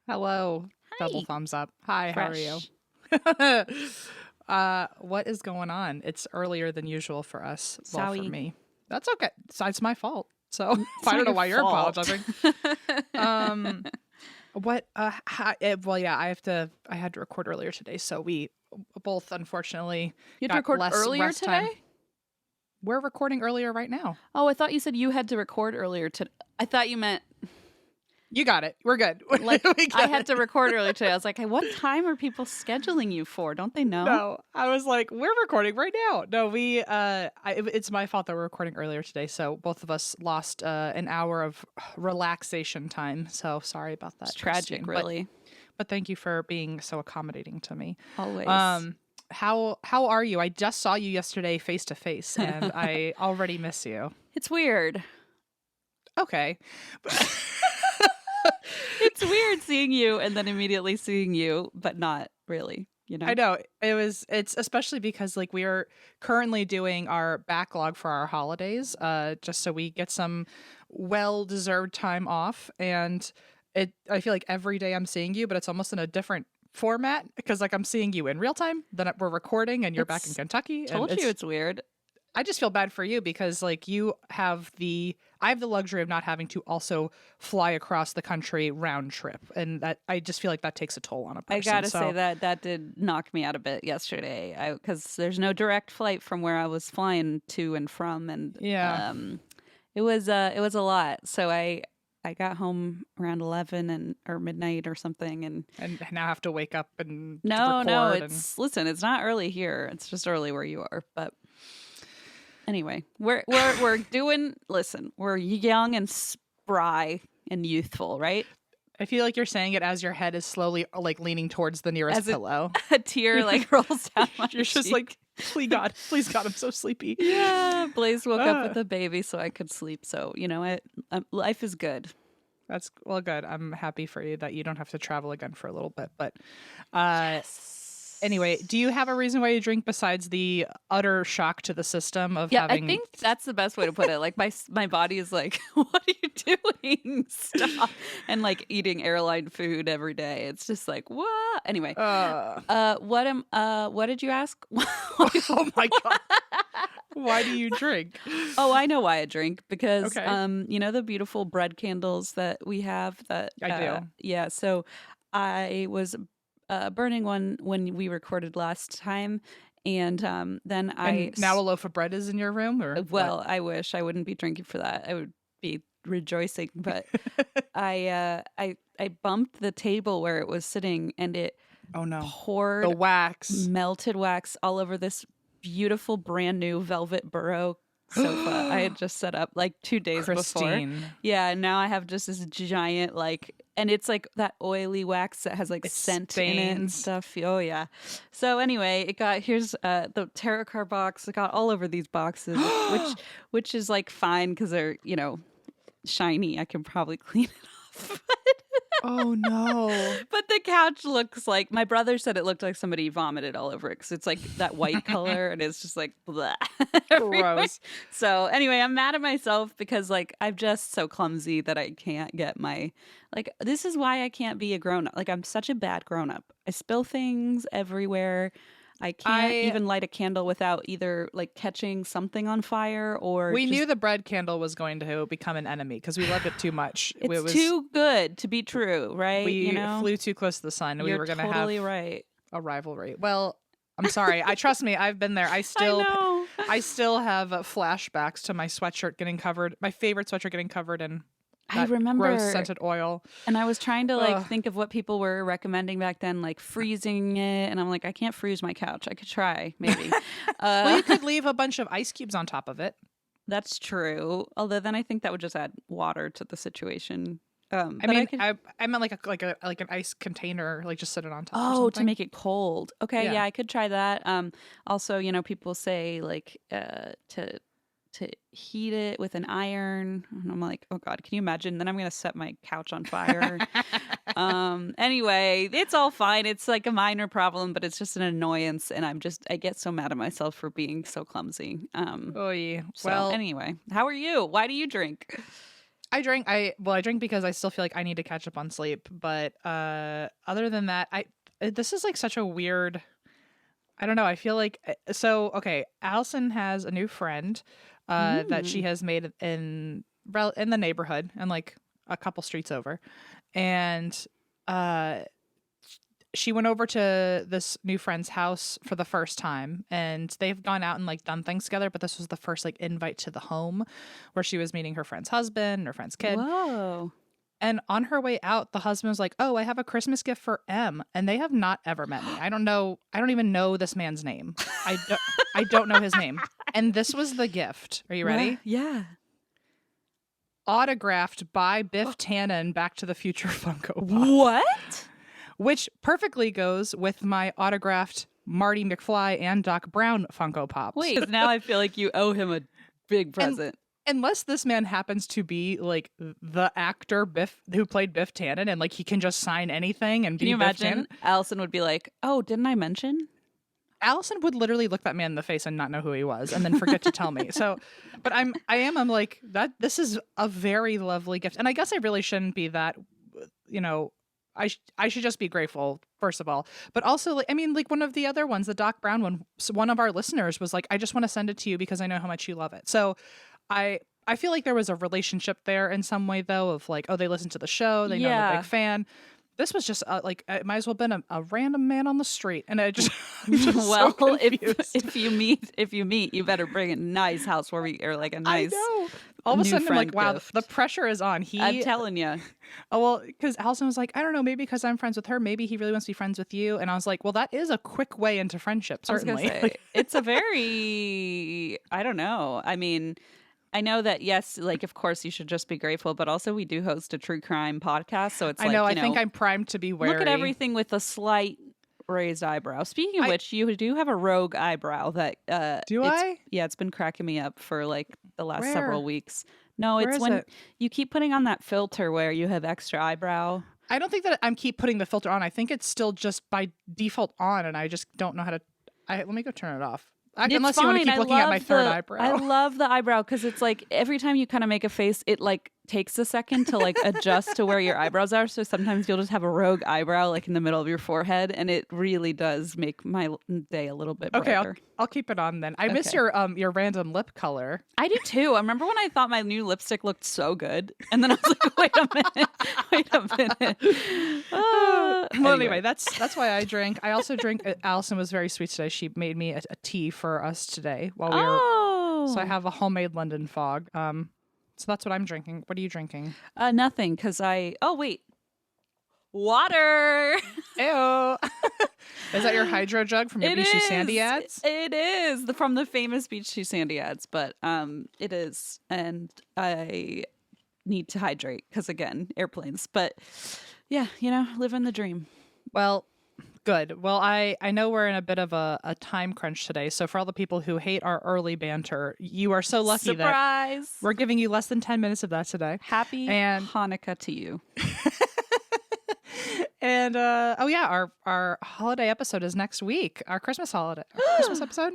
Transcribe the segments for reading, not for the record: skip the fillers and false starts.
Hello. Double Hi. thumbs up. Hi, Fresh. how are you? What is going on? It's earlier than usual for us. Well, for Sorry. me. That's okay. It's my fault. So It's I not don't know your why you're fault. apologizing. What well, yeah, I had to record earlier today, so we both unfortunately You had to got record less earlier rest today? time. We're recording earlier right now. Oh, I thought you said you had to record earlier today. I thought you meant You got it. We're good. like We I got had it. to record earlier today. I was like, hey, what time are people scheduling you for? Don't they know? No, I was like, we're recording right now. No, it's my fault that we're recording earlier today. So both of us lost an hour of relaxation time. So sorry about that. It's tragic, Justine. really. But thank you for being so accommodating to me. Always. How are you? I just saw you yesterday face to face, and I already miss you. It's weird. Okay. It's weird seeing you and then immediately seeing you, but not really, you know? I know it's especially because like we are currently doing our backlog for our holidays, just so we get some well-deserved time off. And I feel like every day I'm seeing you, but it's almost in a different format because like I'm seeing you in real time, then we're recording and you're back in It's Kentucky. And told you it's weird. I just feel bad for you because like I have the luxury of not having to also fly across the country round trip, and that I just feel like that takes a toll on a person. I gotta So say that did knock me out a bit yesterday. Because there's no direct flight from where I was flying to and from, and yeah. it was a lot. So I got home around 11 or midnight or something, and And now have to wake up and no, record. listen, it's not early here. It's just early where you are, but. Anyway, we're doing. Listen, we're young and spry and youthful, right? I feel like you're saying it as your head is slowly like leaning towards the nearest As pillow. a tear like rolls down my You're just cheek. like, please God, I'm so sleepy. Yeah, Blaze woke up Ah. with a baby so I could sleep. So, you know what? Life is good. That's well, good. I'm happy for you that you don't have to travel again for a little bit. But uh, anyway, do you have a reason why you drink besides the utter shock to the system of Yeah, having? I think that's the best way to put it. Like my body is like, what are you doing? Stop. And like eating airline food every day. It's just like, what? Anyway, what did you ask? Oh my God. Why do you drink? Oh, I know why I drink because Okay. you know the beautiful bread candles that we have that I do. yeah, so I was burning one when we recorded last time and then And now a loaf of bread is in your room, or well, I wish I wouldn't be drinking for that. I would be rejoicing, but what? I bumped the table where it was sitting and it Oh no, the poured wax. melted wax all over this beautiful brand new velvet burrow sofa I had just set up like 2 days before. Christine. Yeah, and now I have just this giant like and it's like that oily wax that has like It scent in it and stains. stuff. Oh yeah. So anyway, it got here's the tarot card box. It got all over these boxes, which is like fine because they're, you know, shiny. I can probably clean it off. Oh no. But the couch looks like my brother said it looked like somebody vomited all over it because it's like that white color and it's just like blah, everywhere. Gross. So anyway, I'm mad at myself because like I'm just so clumsy that I can't get my like this is why I can't be a grown up. Like I'm such a bad grown up. I spill things everywhere. I can't even light a candle without either like catching something on fire or We just knew the bread candle was going to become an enemy because we loved it too much. it's too good to be true, right? We you know? flew too close to the sun. We You're were going to totally have right. a rivalry. Well, I'm sorry. I trust me. I've been there. I know. still have flashbacks to my sweatshirt getting covered. My favorite sweatshirt getting covered in I that remember gross scented oil. and I was trying to like Ugh. think of what people were recommending back then, like freezing it, and I'm like, I can't freeze my couch. I could try, maybe. Well, you could leave a bunch of ice cubes on top of it. That's true. Although then I think that would just add water to the situation. I But mean, could... I meant like an ice container, like just sit it on top. Or Oh, something. to make it cold. Okay, Yeah. yeah, I could try that. Also, you know, people say like to heat it with an iron. And I'm like, oh God, can you imagine? Then I'm gonna set my couch on fire. Anyway, it's all fine. It's like a minor problem, but it's just an annoyance, and I get so mad at myself for being so clumsy. Oh yeah. So Well, anyway, how are you? Why do you drink? I drink. I drink because I still feel like I need to catch up on sleep. But other than that, this is like such a weird. I don't know. I feel like so. Okay, Allison has a new friend that she has made in the neighborhood and like a couple streets over, and she went over to this new friend's house for the first time, and they've gone out and like done things together, but this was the first like invite to the home where she was meeting her friend's husband, her friend's kid. Whoa. And on her way out, the husband was like, "Oh, I have a Christmas gift for M." And they have not ever met me. I don't even know this man's name. I don't know his name. And this was the gift. Are you ready? Yeah. Autographed by Biff Tannen Back to the Future Funko Pop. What? Which perfectly goes with my autographed Marty McFly and Doc Brown Funko Pops. Wait, 'cause now I feel like you owe him a big present. Unless this man happens to be like the actor Biff who played Biff Tannen, and like he can just sign anything and Can be you Biff imagine? Tannen. Allison would be like, "Oh, didn't I mention?" Allison would literally look that man in the face and not know who he was, and then forget to tell me. So, but I'm like that. This is a very lovely gift, and I guess I really shouldn't be that. You know, I should just be grateful first of all, but also like I mean like one of the other ones, the Doc Brown one. So one of our listeners was like, "I just want to send it to you because I know how much you love it." So, I feel like there was a relationship there in some way though of like, oh, they listen to the show, they know I'm a big fan. This was just like it might as well have been a random man on the street, and I just, I'm just Well, so if you meet, you better bring a nice housewarming or like a nice. I know. All of a new sudden, I'm like, friend wow, gift. the pressure is on. I'm telling you. Oh well, because Allison was like, I don't know, maybe because I'm friends with her, maybe he really wants to be friends with you, and I was like, well, that is a quick way into friendship, certainly. I was gonna say, it's a very, I don't know. I mean, I know that yes, like of course you should just be grateful, but also we do host a true crime podcast, so it's I like, know. you I think I'm primed to be wary. look at everything with a slight raised eyebrow. Speaking of which, you do have a rogue eyebrow that Do I? Yeah, it's been cracking me up for like the last Where? several weeks. No, Where it's is when it? you keep putting on that filter where you have extra eyebrow. I don't think that I'm keep putting the filter on. I think it's still just by default on, and I just don't know how to. Let me go turn it off. Unless you want to keep looking at my third eyebrow. I love the eyebrow because it's like every time you kind of make a face, it like takes a second to like adjust to where your eyebrows are. So sometimes you'll just have a rogue eyebrow like in the middle of your forehead, and it really does make my day a little bit brighter. Okay, I'll keep it on then. I miss your random lip color. I do too. I remember when I thought my new lipstick looked so good, and then I was like, wait a minute. Well, anyway, that's why I drink. I also drink. Allison was very sweet today. She made me a tea for us today while we were. So I have a homemade London Fog. So that's what I'm drinking. What are you drinking? Nothing, because water. Ew. Is that your hydro jug from your Beach Too Sandy ads? It is from the famous Beach Too Sandy ads, but it is, and I need to hydrate because again, airplanes. But yeah, living the dream. Well, good. Well, I know we're in a bit of a time crunch today, so for all the people who hate our early banter, you are so lucky that we're giving you less than 10 minutes of that today. Happy Hanukkah to you. And our holiday episode is next week. Our Christmas holiday, Christmas episode.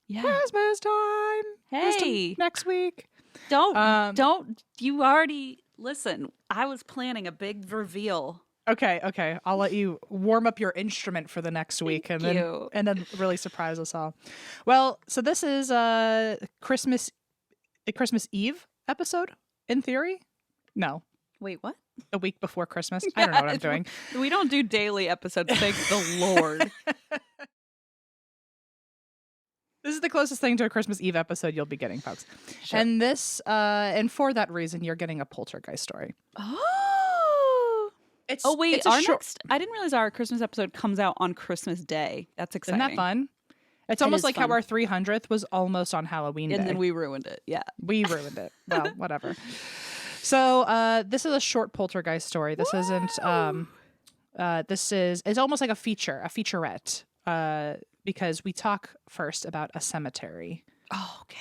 Yeah, Christmas time. Hey, next week. Don't. You already listen. I was planning a big reveal. Okay. I'll let you warm up your instrument for the next week, and then really surprise us all. Well, so this is a Christmas Eve episode in theory. No. Wait, what? The week before Christmas. I don't know what I'm doing. We don't do daily episodes. Thank the Lord. This is the closest thing to a Christmas Eve episode you'll be getting, folks. Sure. And this, and for that reason, you're getting a Poltergeist story. Oh. Wait, next. I didn't realize our Christmas episode comes out on Christmas Day. That's exciting. Isn't that fun? It's almost like how our 300th was almost on Halloween Day. And then we ruined it. Yeah. We ruined it. Well, whatever. So this is a short Poltergeist story. This isn't. It's almost like a featurette. Because we talk first about a cemetery. Oh, okay.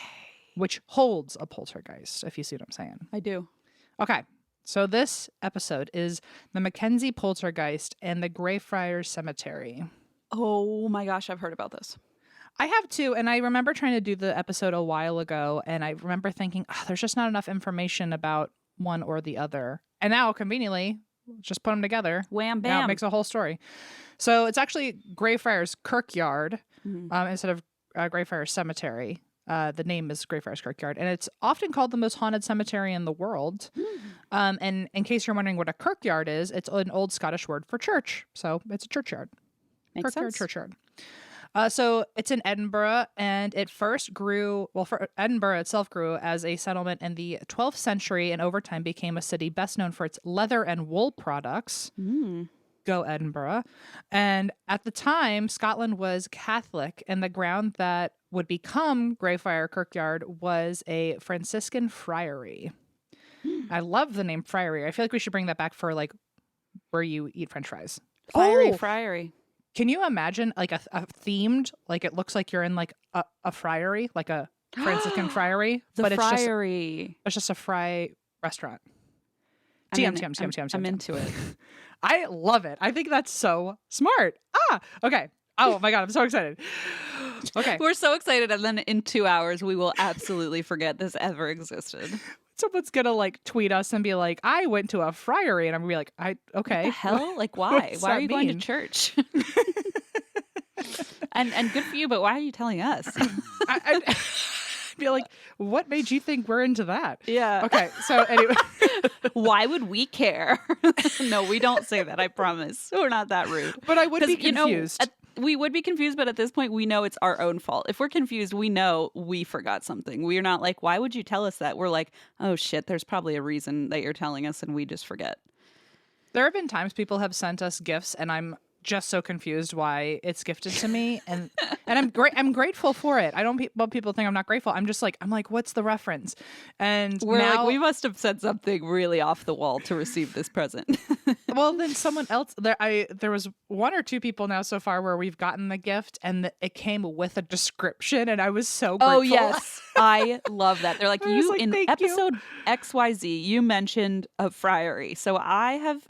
Which holds a poltergeist, if you see what I'm saying. I do. Okay. So this episode is the Mackenzie Poltergeist and the Greyfriars Cemetery. Oh my gosh, I've heard about this. I have too, and I remember trying to do the episode a while ago, and I remember thinking, there's just not enough information about one or the other. And now, conveniently, just put them together. Wham, Now it bam. makes a whole story. So it's actually Greyfriars Kirkyard instead of Greyfriars Cemetery. The name is Greyfriars Kirkyard, and it's often called the most haunted cemetery in the world. And in case you're wondering what a kirkyard is, it's an old Scottish word for church. So it's a churchyard. Makes Kirkyard, sense. churchyard. So it's in Edinburgh, and it first grew, Edinburgh itself grew as a settlement in the 12th century, and over time became a city best known for its leather and wool products. Go Edinburgh. And at the time, Scotland was Catholic, and the ground that would become Greyfriars Kirkyard was a Franciscan friary. I love the name friary. I feel like we should bring that back for like where you eat French fries. Friary. Can you imagine like a themed, like it looks like you're in like a friary, like a Franciscan friary, The but friary. it's just a fry restaurant. I'm TM. into it. I love it. I think that's so smart. Okay. Oh my God, I'm so excited. Okay. We're so excited, and then in 2 hours we will absolutely forget this ever existed. Someone's gonna like tweet us and be like, I went to a friary, and I'm gonna be like, okay. What the hell? Like, why? What's Why are that you going to mean? church? and good for you, but why are you telling us? I'd be like, what made you think we're into that? Yeah. Okay. So anyway. Why would we care? No, we don't say that. I promise. We're not that rude. But I would be 'Cause, you know, confused. we would be confused, but at this point, we know it's our own fault. If we're confused, we know we forgot something. We're not like, why would you tell us that? We're like, oh shit, there's probably a reason that you're telling us, and we just forget. There have been times people have sent us gifts, and I'm just so confused why it's gifted to me, and I'm grateful for it. I don't want people think I'm not grateful. I'm like, what's the reference? And We're now, like, we must have said something really off the wall to receive this present. well, then someone else there was one or two people now so far where we've gotten the gift, and it came with a description, and I was so grateful. Oh yes, I love that. They're like, I was you like, in "Thank you." episode XYZ, you mentioned a friary, so I have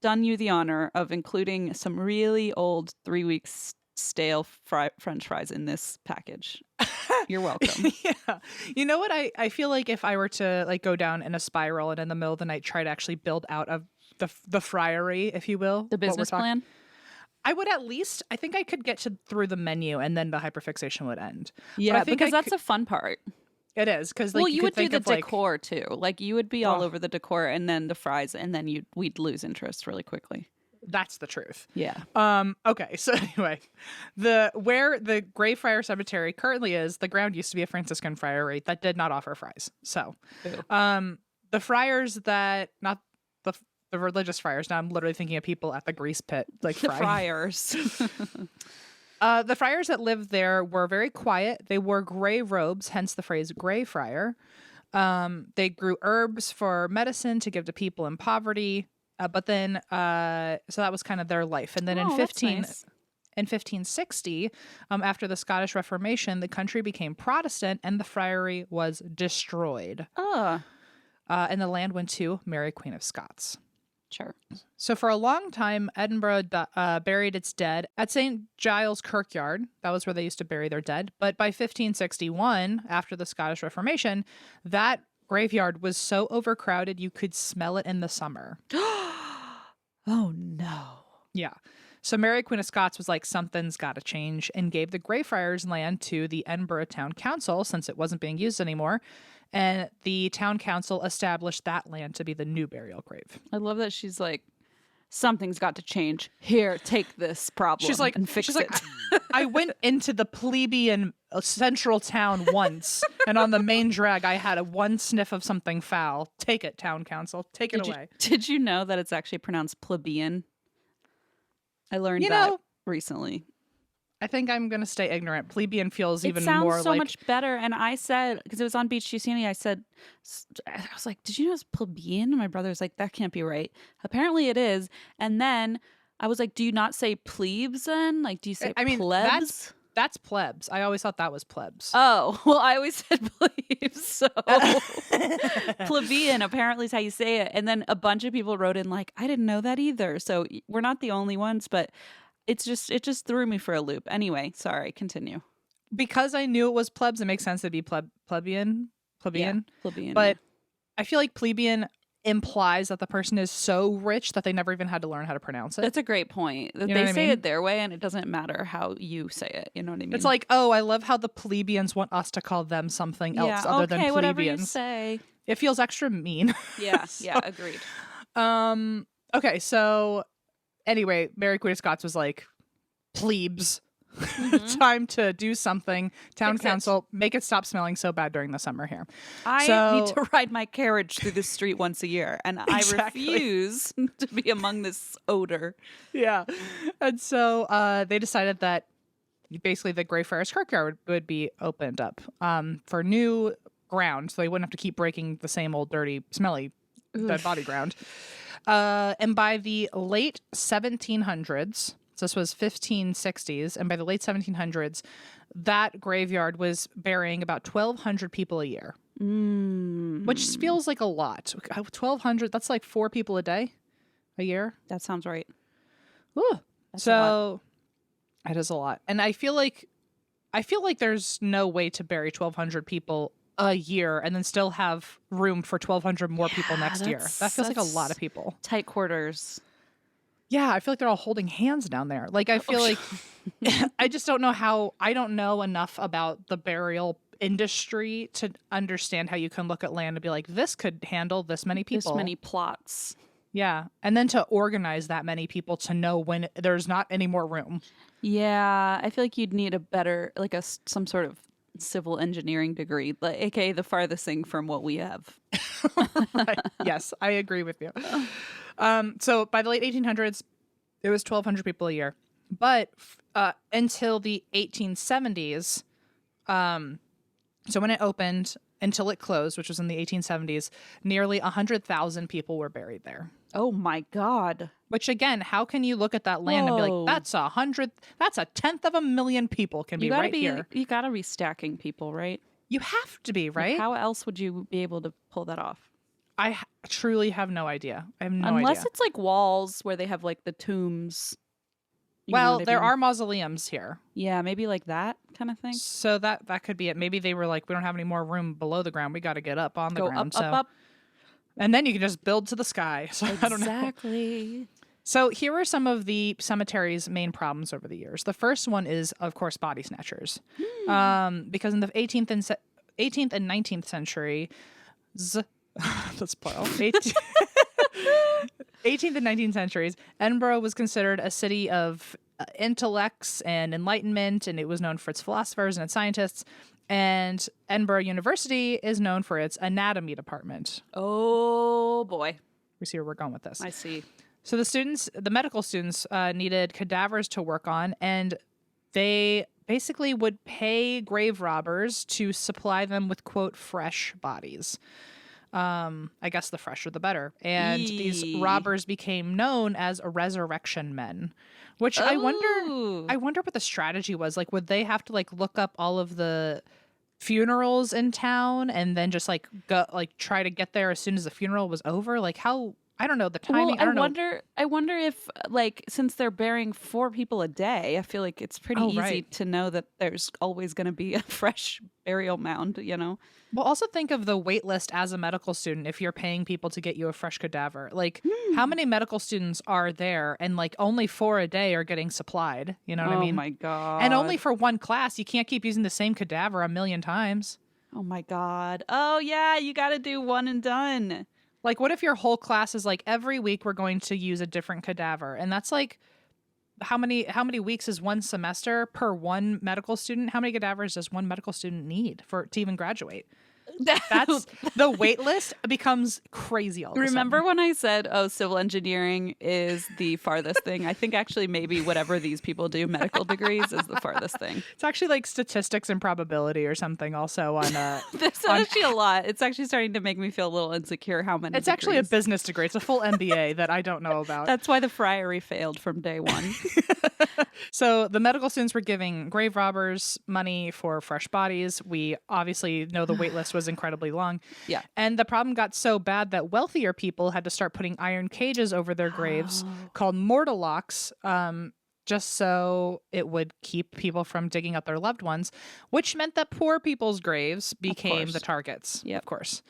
done you the honor of including some really old 3 weeks stale French fries in this package. You're welcome. Yeah. You know what? I feel like if I were to like go down in a spiral and in the middle of the night try to actually build out of the friary, if you will, The business plan. I would at least, I think I could get through the menu and then the hyperfixation would end. Yeah, I think because I that's a fun part. It is because like Well, you you could would do think the of like decor too. Like you would be all Oh. over the decor, and then the fries, and then we'd lose interest really quickly. that's the truth. Yeah. Okay, so anyway, where the Greyfriars Cemetery currently is, the ground used to be a Franciscan friary that did not offer fries. So, Ew. the friars that not the religious friars. Now I'm literally thinking of people at the grease pit, like The frying. friars. The friars that lived there were very quiet. They wore gray robes, hence the phrase Grey Friar. They grew herbs for medicine to give to people in poverty. But then, so that was kind of their life. And then Oh, that's nice. in 1560, after the Scottish Reformation, the country became Protestant and the friary was destroyed. Oh, And the land went to Mary, Queen of Scots. sure. So for a long time, Edinburgh buried its dead at St. Giles Kirkyard. That was where they used to bury their dead. But by 1561, after the Scottish Reformation, that graveyard was so overcrowded you could smell it in the summer. Oh no. Yeah. So Mary Queen of Scots was like, something's got to change, and gave the Greyfriars land to the Edinburgh Town Council since it wasn't being used anymore. And the town council established that land to be the new burial grave. I love that she's like, something's got to change. Here, take this problem She's like, and fix she's it. like, I went into the plebeian central town once, and on the main drag, I had one sniff of something foul. Take it, town council. Take it away. Did you know that it's actually pronounced plebeian? I learned You that know, recently. I think I'm going to stay ignorant. Plebeian feels It even sounds more so like... much better. And I said, because it was on Beach GCNE, I was like, did you know it's plebeian? And my brother was like, that can't be right. Apparently it is. And then I was like, do you not say plebes then? Like, do you say I mean, plebs? That's plebs. I always thought that was plebs. Oh, well, I always said plebes, so plebeian apparently is how you say it. And then a bunch of people wrote in like, I didn't know that either. So we're not the only ones, but it just threw me for a loop. Anyway, sorry, continue. Because I knew it was plebs, it makes sense to be plebeian. Yeah, plebeian. But I feel like plebeian implies that the person is so rich that they never even had to learn how to pronounce it. That's a great point. You know They what I say mean? it their way, and it doesn't matter how you say it. You know what I mean? It's like, oh, I love how the plebeians want us to call them something else other than plebeians. Whatever you say. It feels extra mean. Yeah, yeah, agreed. Okay, so anyway, Mary Queen of Scots was like, plebes. Time to do something. Town Fix it. council, make it stop smelling so bad during the summer here. I need to ride my carriage through the street once a year, and I refuse to be among this odor. Yeah. And so they decided that basically the Greyfriars Kirkyard would be opened up for new ground, so they wouldn't have to keep breaking the same old dirty, smelly dead body ground. And by the late 1700s, so this was 1560s, and by the late 1700s, that graveyard was burying about 1,200 people a year, which feels like a lot. 1,200, that's like 4 people a day, a year. That sounds right. Ooh. That's a lot. It is a lot. And I feel like there's no way to bury 1,200 people a year and then still have room for 1,200 more people next year. That feels like a lot of people. Tight quarters. Yeah, I feel like they're all holding hands down there. Like, I feel like I just don't know I don't know enough about the burial industry to understand how you can look at land and be like, this could handle this many people. This many plots. Yeah. And then to organize that many people to know when there's not any more room. Yeah, I feel like you'd need a better, like some sort of civil engineering degree, like, aka the farthest thing from what we have. Right. Yes, I agree with you. So by the late 1800s, it was 1,200 people a year. But until the 1870s, so when it opened until it closed, which was in the 1870s, nearly 100,000 people were buried there. Oh my God. Which again, how can you look at that land and be Whoa. like, that's 1/10 of a million people can be right here. You gotta be stacking people, right? You have to be, right? Like, how else would you be able to pull that off? I truly have no idea. I have no Unless idea. it's like walls where they have like the tombs. You know Well, what I there mean? are mausoleums here. Yeah, maybe like that kind of thing. So that could be it. Maybe they were like, we don't have any more room below the ground. We got to get up on the Go ground. up. And then you can just build to the sky. So I don't know. Exactly. So here are some of the cemetery's main problems over the years. The first one is, of course, body snatchers. Because in the 18th and 19th century, that's plural. 18th and 19th centuries, Edinburgh was considered a city of intellects and enlightenment, and it was known for its philosophers and its scientists. And Edinburgh University is known for its anatomy department. Oh boy. We see where we're going with this. I see. So the medical students needed cadavers to work on, and they basically would pay grave robbers to supply them with, quote, fresh bodies. I guess the fresher the better. And these robbers became known as resurrection men, which I wonder what the strategy was. Like, would they have to like look up all of the funerals in town and then just like go like try to get there as soon as the funeral was over? Like, how? I don't know the timing. Well, I don't know. I wonder if, like, since they're burying 4 people a day, I feel like it's pretty easy to know that there's always going to be a fresh burial mound, you know? Well, also think of the wait list as a medical student if you're paying people to get you a fresh cadaver. Like, how many medical students are there? And, like, only 4 a day are getting supplied. You know what I mean? Oh, my God. And only for one class. You can't keep using the same cadaver a million times. Oh, my God. Oh, yeah, you got to do one and done. Like, what if your whole class is like, every week we're going to use a different cadaver? And that's like, how many weeks is one semester per one medical student? How many cadavers does one medical student need to even graduate? That's the wait list becomes crazy all of a Remember sudden. when I said, oh, civil engineering is the farthest thing? I think actually maybe whatever these people do, medical degrees, is the farthest thing. It's actually like statistics and probability or something also on There's on actually a lot. It's actually starting to make me feel a little insecure how many it's actually a degrees. business degree. It's a full MBA that I don't know about. That's why the friary failed from day one. So the medical students were giving grave robbers money for fresh bodies. We obviously know the wait list was incredibly long. Yeah. And the problem got so bad that wealthier people had to start putting iron cages over their graves called mortal locks, just so it would keep people from digging up their loved ones, which meant that poor people's graves became the targets, Yep. of course.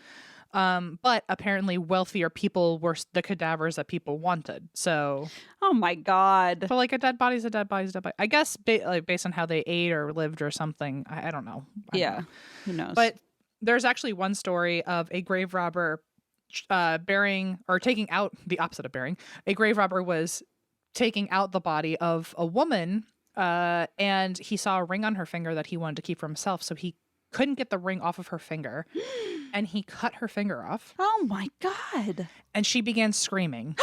But apparently wealthier people were the cadavers that people wanted. So, Oh my God. but like a dead body's a dead body's a dead body. I guess based on how they ate or lived or something. I don't know. I don't Yeah. know. Who knows? But there's actually one story of a grave robber burying or taking out the opposite of burying. A grave robber was taking out the body of a woman and he saw a ring on her finger that he wanted to keep for himself. So he couldn't get the ring off of her finger and he cut her finger off oh my God. and she began screaming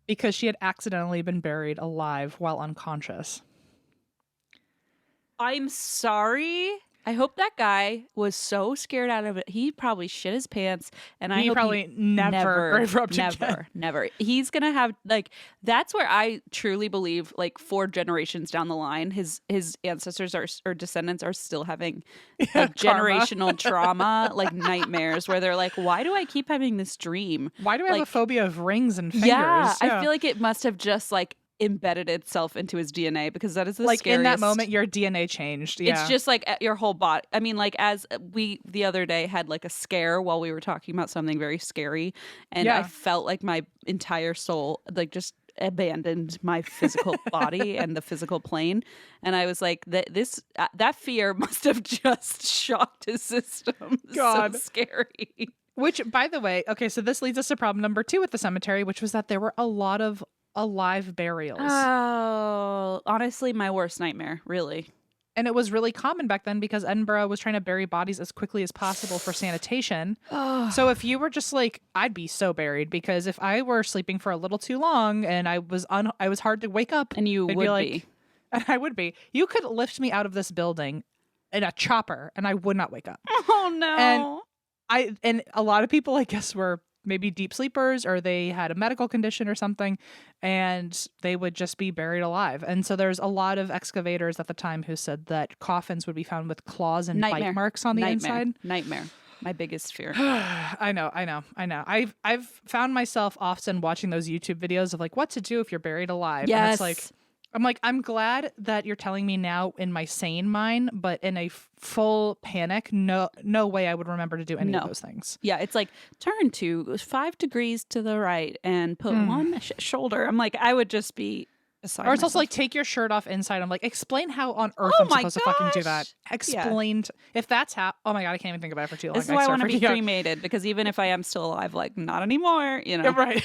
because she had accidentally been buried alive while unconscious. I'm sorry. I hope that guy was so scared out of it. He probably shit his pants, and I He hope probably never grave robbed again. never. He's gonna have like that's where I truly believe like 4 generations down the line, his ancestors or descendants are still having like generational trauma, like nightmares, where they're like, why do I keep having this dream? Why do I have Like, a phobia of rings and fingers? Yeah, I feel like it must have just like embedded itself into his DNA because that is the like scariest. in that moment your DNA changed. Yeah. It's just like your whole body. I mean, like as we the other day had like a scare while we were talking about something very scary, and I felt like my entire soul like just abandoned my physical body and the physical plane, and I was like that fear must have just shocked his system. God. So scary. Which, by the way, okay, so this leads us to problem number 2 with the cemetery, which was that there were a lot of alive burials. Oh, honestly, my worst nightmare, really. And it was really common back then because Edinburgh was trying to bury bodies as quickly as possible for sanitation. So if you were just like, I'd be so buried because if I were sleeping for a little too long and I was hard to wake up, And you it'd would like, be. and I would be. You could lift me out of this building in a chopper and I would not wake up. Oh no. And a lot of people, I guess, were maybe deep sleepers or they had a medical condition or something and they would just be buried alive. And so there's a lot of excavators at the time who said that coffins would be found with claws and bite marks on the inside. Nightmare. My biggest fear. I know. I've found myself often watching those YouTube videos of like what to do if you're buried alive. Yes. And it's like I'm glad that you're telling me now in my sane mind, but in a full panic, no way I would remember to do any of those things. Yeah, it's like turn to 5 degrees to the right and put one shoulder. I'm like, I would just be beside Or it's also myself. like take your shirt off inside. I'm like, explain how on earth Oh I'm my supposed to fucking do that. gosh. Explain if that's how. Oh my god, I can't even think about it for too long. This is why I want to be freaking out. cremated because even if I am still alive, like not anymore, you know. Yeah, right.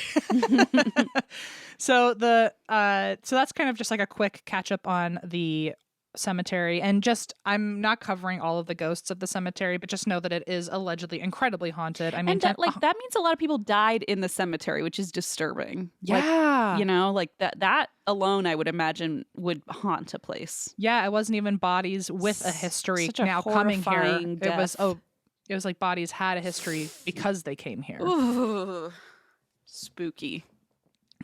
So that's kind of just like a quick catch up on the cemetery, and just I'm not covering all of the ghosts of the cemetery, but just know that it is allegedly incredibly haunted. I mean, And that means a lot of people died in the cemetery, which is disturbing. yeah, Like, you know, like that alone, I would imagine would haunt a place. yeah, it wasn't even bodies with a history Such a now coming here. horrifying It was like bodies had a history because they came here. Ooh, spooky.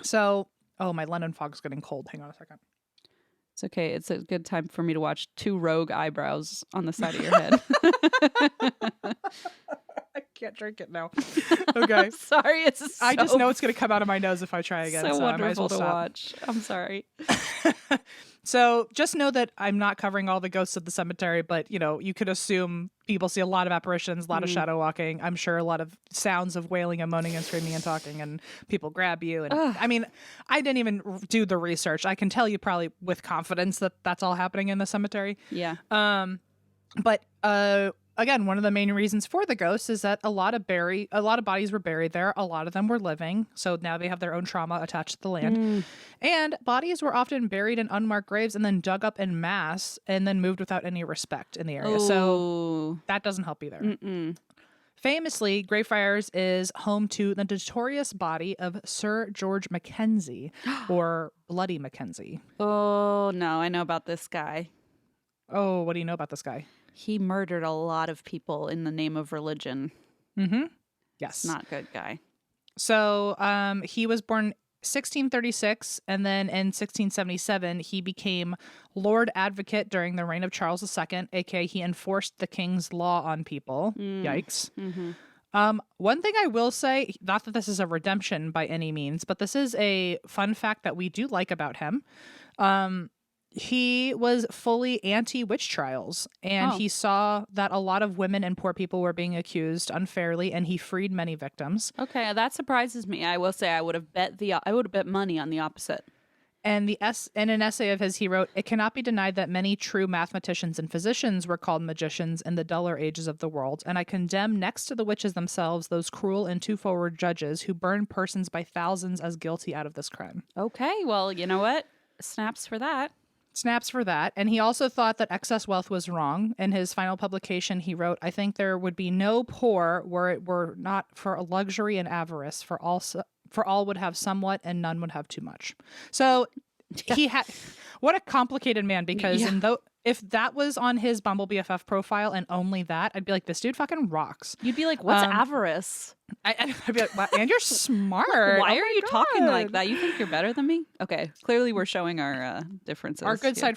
So, my London fog's getting cold. Hang on a second. It's okay. It's a good time for me to watch 2 rogue eyebrows on the side of your head. I can't drink it now. Okay. Sorry, it's I just know it's going to come out of my nose if I try again. so So I might as wonderful well to stop. watch. I'm sorry. So just know that I'm not covering all the ghosts of the cemetery, but you could assume people see a lot of apparitions, a lot of shadow walking. I'm sure a lot of sounds of wailing and moaning and screaming and talking, and people grab you. And I mean, I didn't even do the research. I can tell you probably with confidence that that's all happening in the cemetery. Yeah. But again, one of the main reasons for the ghosts is that a lot of bodies were buried there. A lot of them were living, so now they have their own trauma attached to the land. Mm. And bodies were often buried in unmarked graves and then dug up en masse and then moved without any respect in the area. So Oh. that doesn't help either. Mm-mm. Famously, Greyfriars is home to the notorious body of Sir George Mackenzie, or Bloody Mackenzie. Oh, no, I know about this guy. Oh, what do you know about this guy? He murdered a lot of people in the name of religion. Mm-hmm. Yes. Not good guy. So he was born 1636, and then in 1677, he became Lord Advocate during the reign of Charles II, aka he enforced the king's law on people. Yikes. Mm-hmm. One thing I will say, not that this is a redemption by any means, but this is a fun fact that we do like about him. He was fully anti-witch trials, and he saw that a lot of women and poor people were being accused unfairly, and he freed many victims. Okay, that surprises me. I will say I would have bet money on the opposite. And in an essay of his, he wrote, "It cannot be denied that many true mathematicians and physicians were called magicians in the duller ages of the world, and I condemn next to the witches themselves those cruel and too forward judges who burn persons by thousands as guilty out of this crime." Okay, well, you know what? Snaps for that. Snaps for that. And he also thought that excess wealth was wrong. In his final publication, he wrote, "I think there would be no poor were it were not for luxury and avarice, for all would have somewhat and none would have too much." So he had, what a complicated man, because if that was on his Bumble BFF profile and only that, I'd be like, this dude fucking rocks. You'd be like, what's avarice? I'd be like, wow, and you're smart. Why are you talking like God. that? You think you're better than me? Okay, clearly we're showing our differences. Our good side.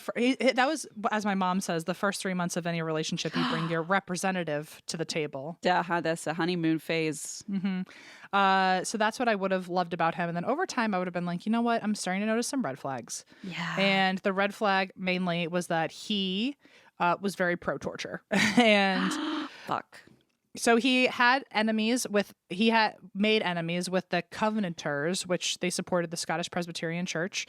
That was, as my mom says, the first 3 months of any relationship, you bring your representative to the table. Yeah, that's a honeymoon phase. Mm-hmm. So that's what I would have loved about him. And then over time, I would have been like, you know what? I'm starting to notice some red flags. Yeah. And the red flag mainly was that he was very pro-torture. And fuck. so he had made enemies with the Covenanters, which they supported the Scottish Presbyterian Church.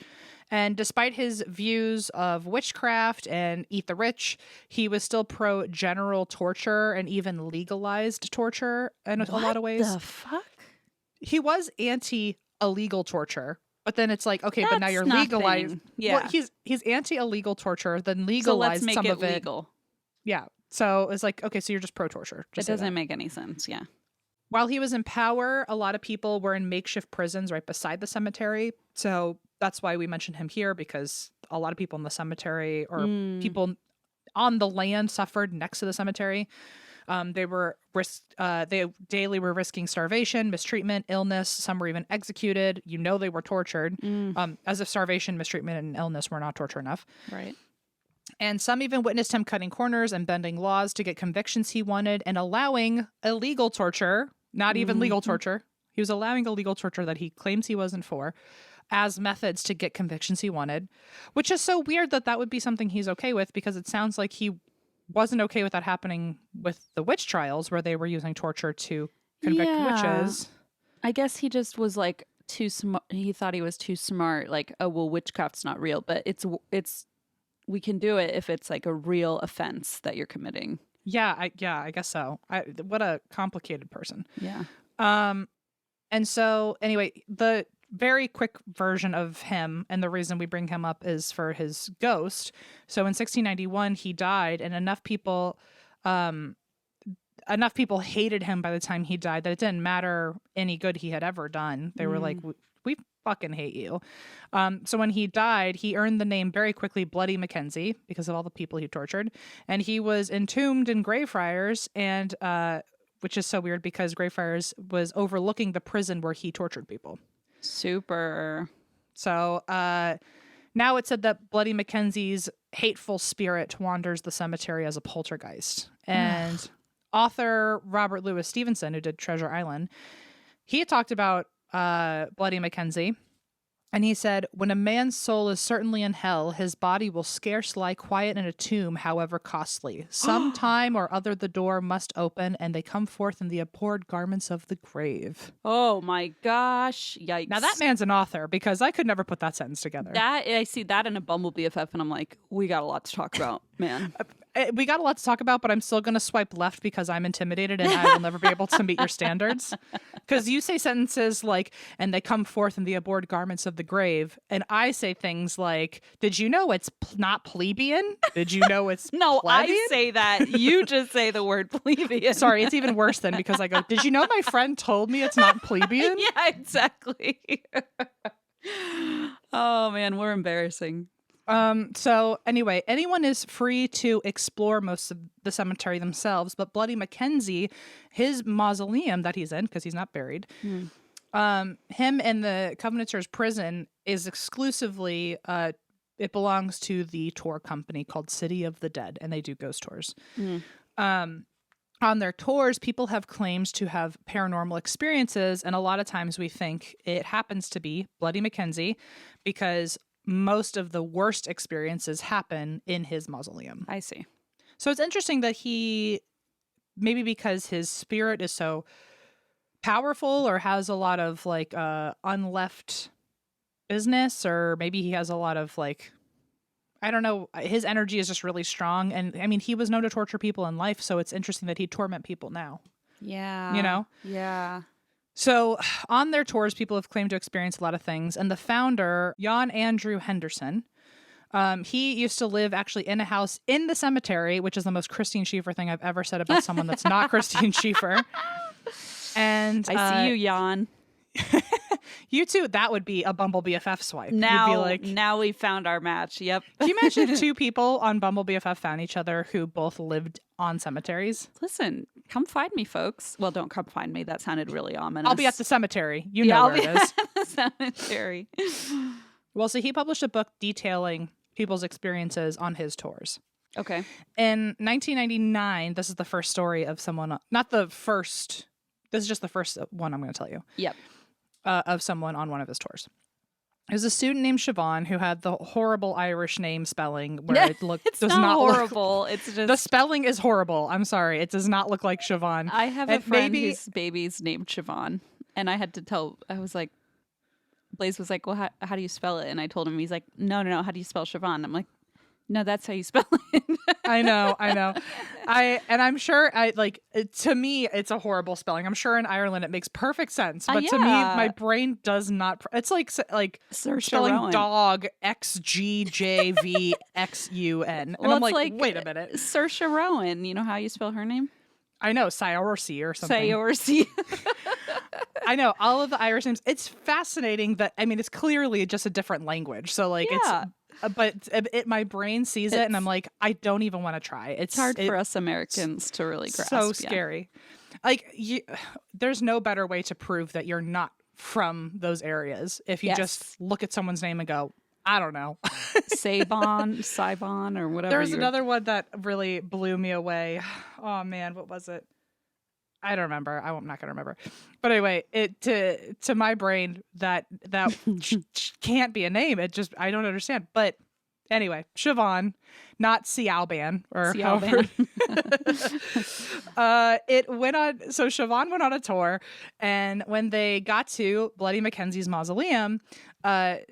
And despite his views of witchcraft and eat the rich, he was still pro general torture and even legalized torture in a lot of ways. What the fuck? He was anti-illegal torture, but then it's like, okay, but now you're legalized. Yeah. Well, he's anti-illegal torture, then legalized so let's make some it of it. legal. Yeah. So it's like, okay, so you're just pro-torture. It doesn't make any sense. Yeah. While he was in power, a lot of people were in makeshift prisons right beside the cemetery. So that's why we mentioned him here, because a lot of people in the cemetery or people on the land suffered next to the cemetery. They daily were risking starvation, mistreatment, illness. Some were even executed. They were tortured. As if starvation, mistreatment, and illness were not torture enough. Right. And some even witnessed him cutting corners and bending laws to get convictions he wanted and allowing illegal torture, not even legal torture. He was allowing illegal torture that he claims he wasn't for as methods to get convictions he wanted, which is so weird that would be something he's okay with, because it sounds like he wasn't okay with that happening with the witch trials where they were using torture to convict witches. I guess he just was like too smart. He thought he was too smart. Like, oh, well, witchcraft's not real, but it's we can do it if it's like a real offense that you're committing. Yeah, I guess so. What a complicated person. Yeah. And so anyway, the very quick version of him, and the reason we bring him up is for his ghost. So in 1691, he died, and enough people hated him by the time he died that it didn't matter any good he had ever done. They were like, we fucking hate you. So when he died, he earned the name very quickly Bloody Mackenzie because of all the people he tortured. And he was entombed in Greyfriars, and which is so weird because Greyfriars was overlooking the prison where he tortured people. Super. So now it's said that Bloody Mackenzie's hateful spirit wanders the cemetery as a poltergeist. And author Robert Louis Stevenson, who did Treasure Island, he had talked about Bloody Mackenzie. And he said, when a man's soul is certainly in hell, his body will scarce lie quiet in a tomb, however costly. Some time or other the door must open, and they come forth in the abhorred garments of the grave. Oh my gosh. Yikes. Now that man's an author, because I could never put that sentence together. I see that in a Bumble BFF, and I'm like, we got a lot to talk about, man. we got a lot to talk about, but I'm still going to swipe left because I'm intimidated and I will never be able to meet your standards. Because you say sentences like, and they come forth in the abhorred garments of the grave. And I say things like, did you know it's not plebeian? Did you know it's No, plebeian? I say that. You just say the word plebeian. Sorry, it's even worse then because I go, did you know my friend told me it's not plebeian? Yeah, exactly. Oh, man, we're embarrassing. So anyway, anyone is free to explore most of the cemetery themselves, but Bloody Mackenzie, his mausoleum that he's in, because he's not buried, him and the Covenanters prison is exclusively, it belongs to the tour company called City of the Dead, and they do ghost tours. On their tours, people have claimed to have paranormal experiences, and a lot of times we think it happens to be Bloody Mackenzie because most of the worst experiences happen in his mausoleum. I see. So it's interesting that he, maybe because his spirit is so powerful or has a lot of like unleft business, or maybe he has a lot of like, I don't know, his energy is just really strong. And I mean, he was known to torture people in life, so it's interesting that he'd torment people now. Yeah. You know? Yeah. So on their tours, people have claimed to experience a lot of things. And the founder, Jan Andrew Henderson, he used to live actually in a house in the cemetery, which is the most Christine Schieffer thing I've ever said about someone that's not Christine Schieffer. And I see you, Jan. You too, that would be a Bumble BFF swipe. Now, you'd be like, now we found our match. Yep. can you imagine if two people on Bumble BFF found each other who both lived on cemeteries? Listen, come find me, folks. Well, don't come find me. That sounded really ominous. I'll be at the cemetery. You know where it is. At the cemetery. Well, so he published a book detailing people's experiences on his tours. Okay. In 1999, this is the first story of someone, not the first, this is just the first one I'm going to tell you. Yep. Of someone on one of his tours. It was a student named Siobhan who had the horrible Irish name spelling where it it's does not not horrible. Look, it's just the spelling is horrible. I'm sorry. It does not look like Siobhan. I have a friend whose baby's named Siobhan, and I had to tell. I was like, Blaze was like, "Well, how do you spell it?" And I told him, he's like, "No. How do you spell Siobhan?" I'm like, "No, that's how you spell it." I know. I'm sure to me, it's a horrible spelling. I'm sure in Ireland it makes perfect sense. But to me, my brain does not. It's like Saoirse spelling Rowan. dog XGJVXUN. And Well, I'm it's like, wait a minute. Saoirse Rowan. You know how you spell her name? I know, Saoirse or something. Saoirse. I know, all of the Irish names. It's fascinating that, I mean, it's clearly just a different language. So like but my brain sees it and I'm like, I don't even want to try. It's hard for us Americans to really grasp. So scary. Like there's no better way to prove that you're not from those areas if you just look at someone's name and go, I don't know. Saibon or whatever. There's another one that really blew me away. Oh man, what was it? I don't remember. I'm not gonna remember. But anyway, it to my brain that can't be a name. It just, I don't understand. But anyway, Siobhan, not Sialban or however. It went on. So Siobhan went on a tour, and when they got to Bloody Mackenzie's mausoleum,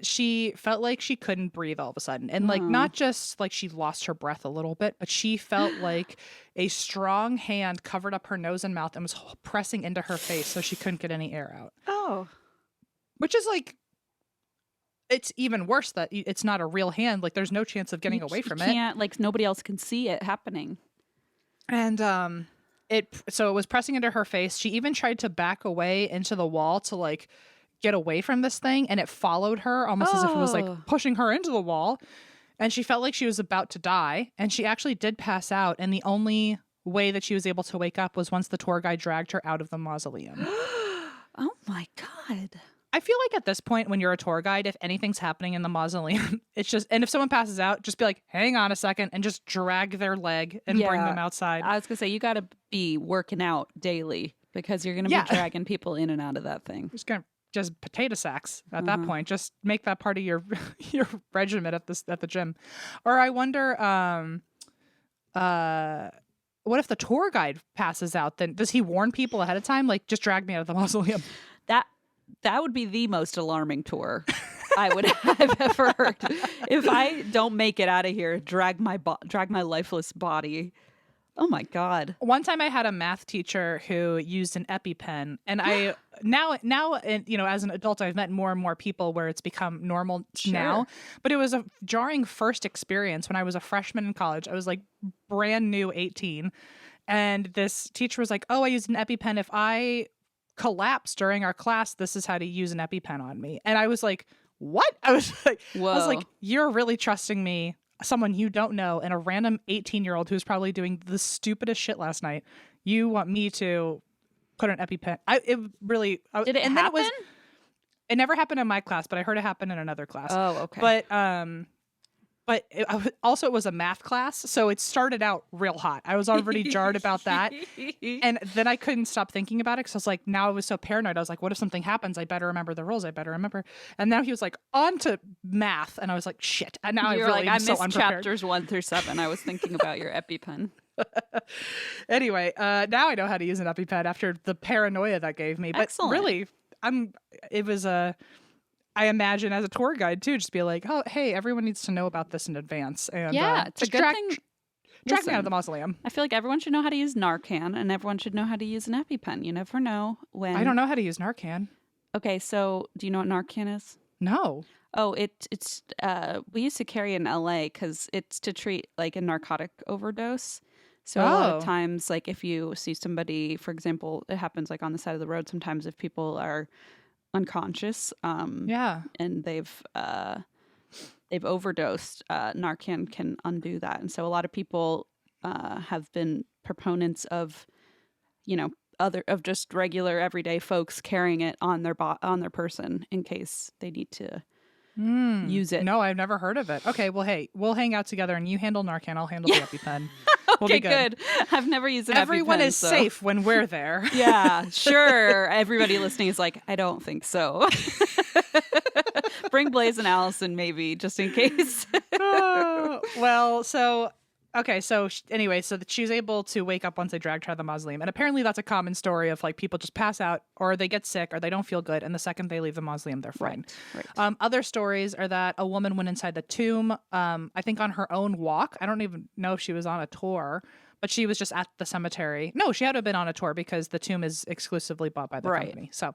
she felt like she couldn't breathe all of a sudden, and like not just like she lost her breath a little bit, but she felt like a strong hand covered up her nose and mouth and was pressing into her face, so she couldn't get any air out. Oh, which is like, it's even worse that it's not a real hand. Like there's no chance of getting away from it. Can't, like nobody else can see it happening. And it was pressing into her face. She even tried to back away into the wall to like get away from this thing, and it followed her almost as if it was like pushing her into the wall. And she felt like she was about to die, and she actually did pass out, and the only way that she was able to wake up was once the tour guide dragged her out of the mausoleum. Oh my God. I feel like at this point, when you're a tour guide, if anything's happening in the mausoleum, it's just, and if someone passes out, just be like, hang on a second, and just drag their leg and bring them outside. I was going to say, you got to be working out daily because you're going to be dragging people in and out of that thing. Just potato sacks at that point. Just make that part of your regimen at the gym. Or I wonder, what if the tour guide passes out? Then does he warn people ahead of time? Like, just drag me out of the mausoleum. That would be the most alarming tour. I would have ever heard. If I don't make it out of here, drag my lifeless body. Oh my God. One time I had a math teacher who used an EpiPen, and I now and as an adult I've met more and more people where it's become normal now, but it was a jarring first experience when I was a freshman in college. I was like brand new 18, and this teacher was like, "Oh, I used an EpiPen. If I collapse during our class, this is how to use an EpiPen on me." And I was like, "What?" I was Whoa. like, "You're really trusting me, someone you don't know, and a random 18-year-old who's probably doing the stupidest shit last night. You want me to put an EpiPen?" Did it happen? It never happened in my class, but I heard it happen in another class. Oh, okay. But it was a math class, so it started out real hot. I was already jarred about that. And then I couldn't stop thinking about it because I was like, now I was so paranoid. I was like, what if something happens? I better remember the rules. I better remember. And now he was like, on to math. And I was like, shit. And now You're I really like, I am so missed unprepared. chapters 1 through 7. I was thinking about your EpiPen. Anyway, now I know how to use an EpiPen after the paranoia that gave me. But Excellent. really, I imagine as a tour guide too, just be like, oh, hey, everyone needs to know about this in advance. And Yeah, it's a just good thing. drag me out of Listen, the mausoleum. I feel like everyone should know how to use Narcan, and everyone should know how to use an EpiPen. You never know when. I don't know how to use Narcan. Okay, so do you know what Narcan is? No. Oh, it's we used to carry in LA because it's to treat like a narcotic overdose. So a lot of times, like if you see somebody, for example, it happens like on the side of the road. Sometimes if people are unconscious, and they've overdosed, Narcan can undo that. And so a lot of people have been proponents of, just regular everyday folks carrying it on their person in case they need to use it. No, I've never heard of it. Okay, well, hey, we'll hang out together and you handle Narcan, I'll handle the EpiPen. We'll Okay, be good. I've never used an Everyone EpiPen, is so. safe when we're there. Yeah, sure. Everybody listening is like, I don't think so. Bring Blaze and Allison maybe, just in case. Anyway, so that she was able to wake up once they dragged her to the mausoleum. And apparently that's a common story of like people just pass out or they get sick or they don't feel good. And the second they leave the mausoleum, they're fine. Right. Other stories are that a woman went inside the tomb, I think on her own walk. I don't even know if she was on a tour, but she was just at the cemetery. No, she had to have been on a tour because the tomb is exclusively bought by the company. So,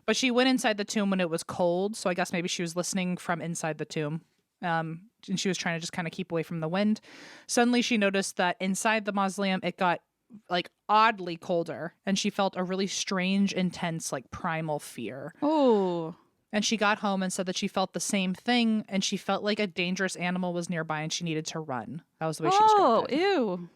but she went inside the tomb when it was cold. So I guess maybe she was listening from inside the tomb. And she was trying to just kind of keep away from the wind. Suddenly she noticed that inside the mausoleum, it got like oddly colder and she felt a really strange, intense, like primal fear. Oh. And she got home and said that she felt the same thing and she felt like a dangerous animal was nearby and she needed to run. That was the way she described it. Ew.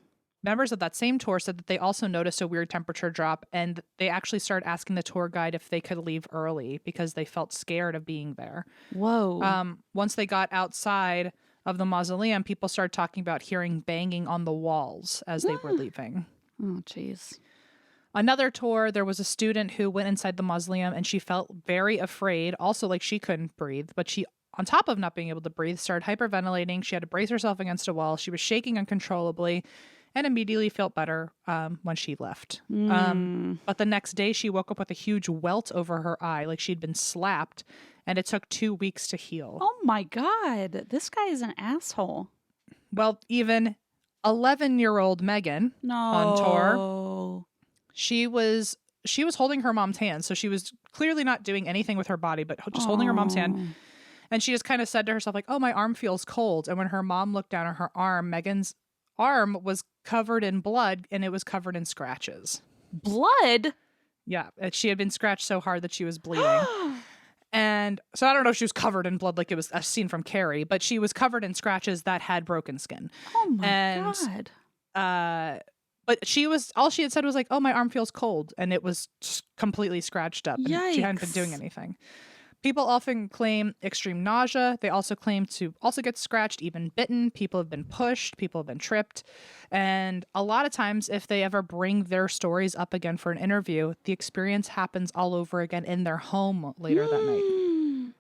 Members of that same tour said that they also noticed a weird temperature drop and they actually started asking the tour guide if they could leave early because they felt scared of being there. Whoa. Once they got outside of the mausoleum, people started talking about hearing banging on the walls as they were leaving. Oh, jeez. Another tour, there was a student who went inside the mausoleum and she felt very afraid, also like she couldn't breathe, but she, on top of not being able to breathe, started hyperventilating. She had to brace herself against a wall. She was shaking uncontrollably and immediately felt better when she left. But the next day, she woke up with a huge welt over her eye, like she'd been slapped, and it took 2 weeks to heal. Oh my God. This guy is an asshole. Well, even 11-year-old Megan on tour, she was holding her mom's hand, so she was clearly not doing anything with her body, but just holding her mom's hand. And she just kind of said to herself, like, oh, my arm feels cold. And when her mom looked down at her arm, Megan's arm was covered in blood and it was covered in scratches. Blood? Yeah, she had been scratched so hard that she was bleeding. And so I don't know if she was covered in blood like it was a scene from Carrie, but she was covered in scratches that had broken skin. Oh my God. But all she had said was like, oh, my arm feels cold. And it was just completely scratched up. And she hadn't been doing anything. People often claim extreme nausea. They also claim to also get scratched, even bitten. People have been pushed. People have been tripped. And a lot of times, if they ever bring their stories up again for an interview, the experience happens all over again in their home later that night.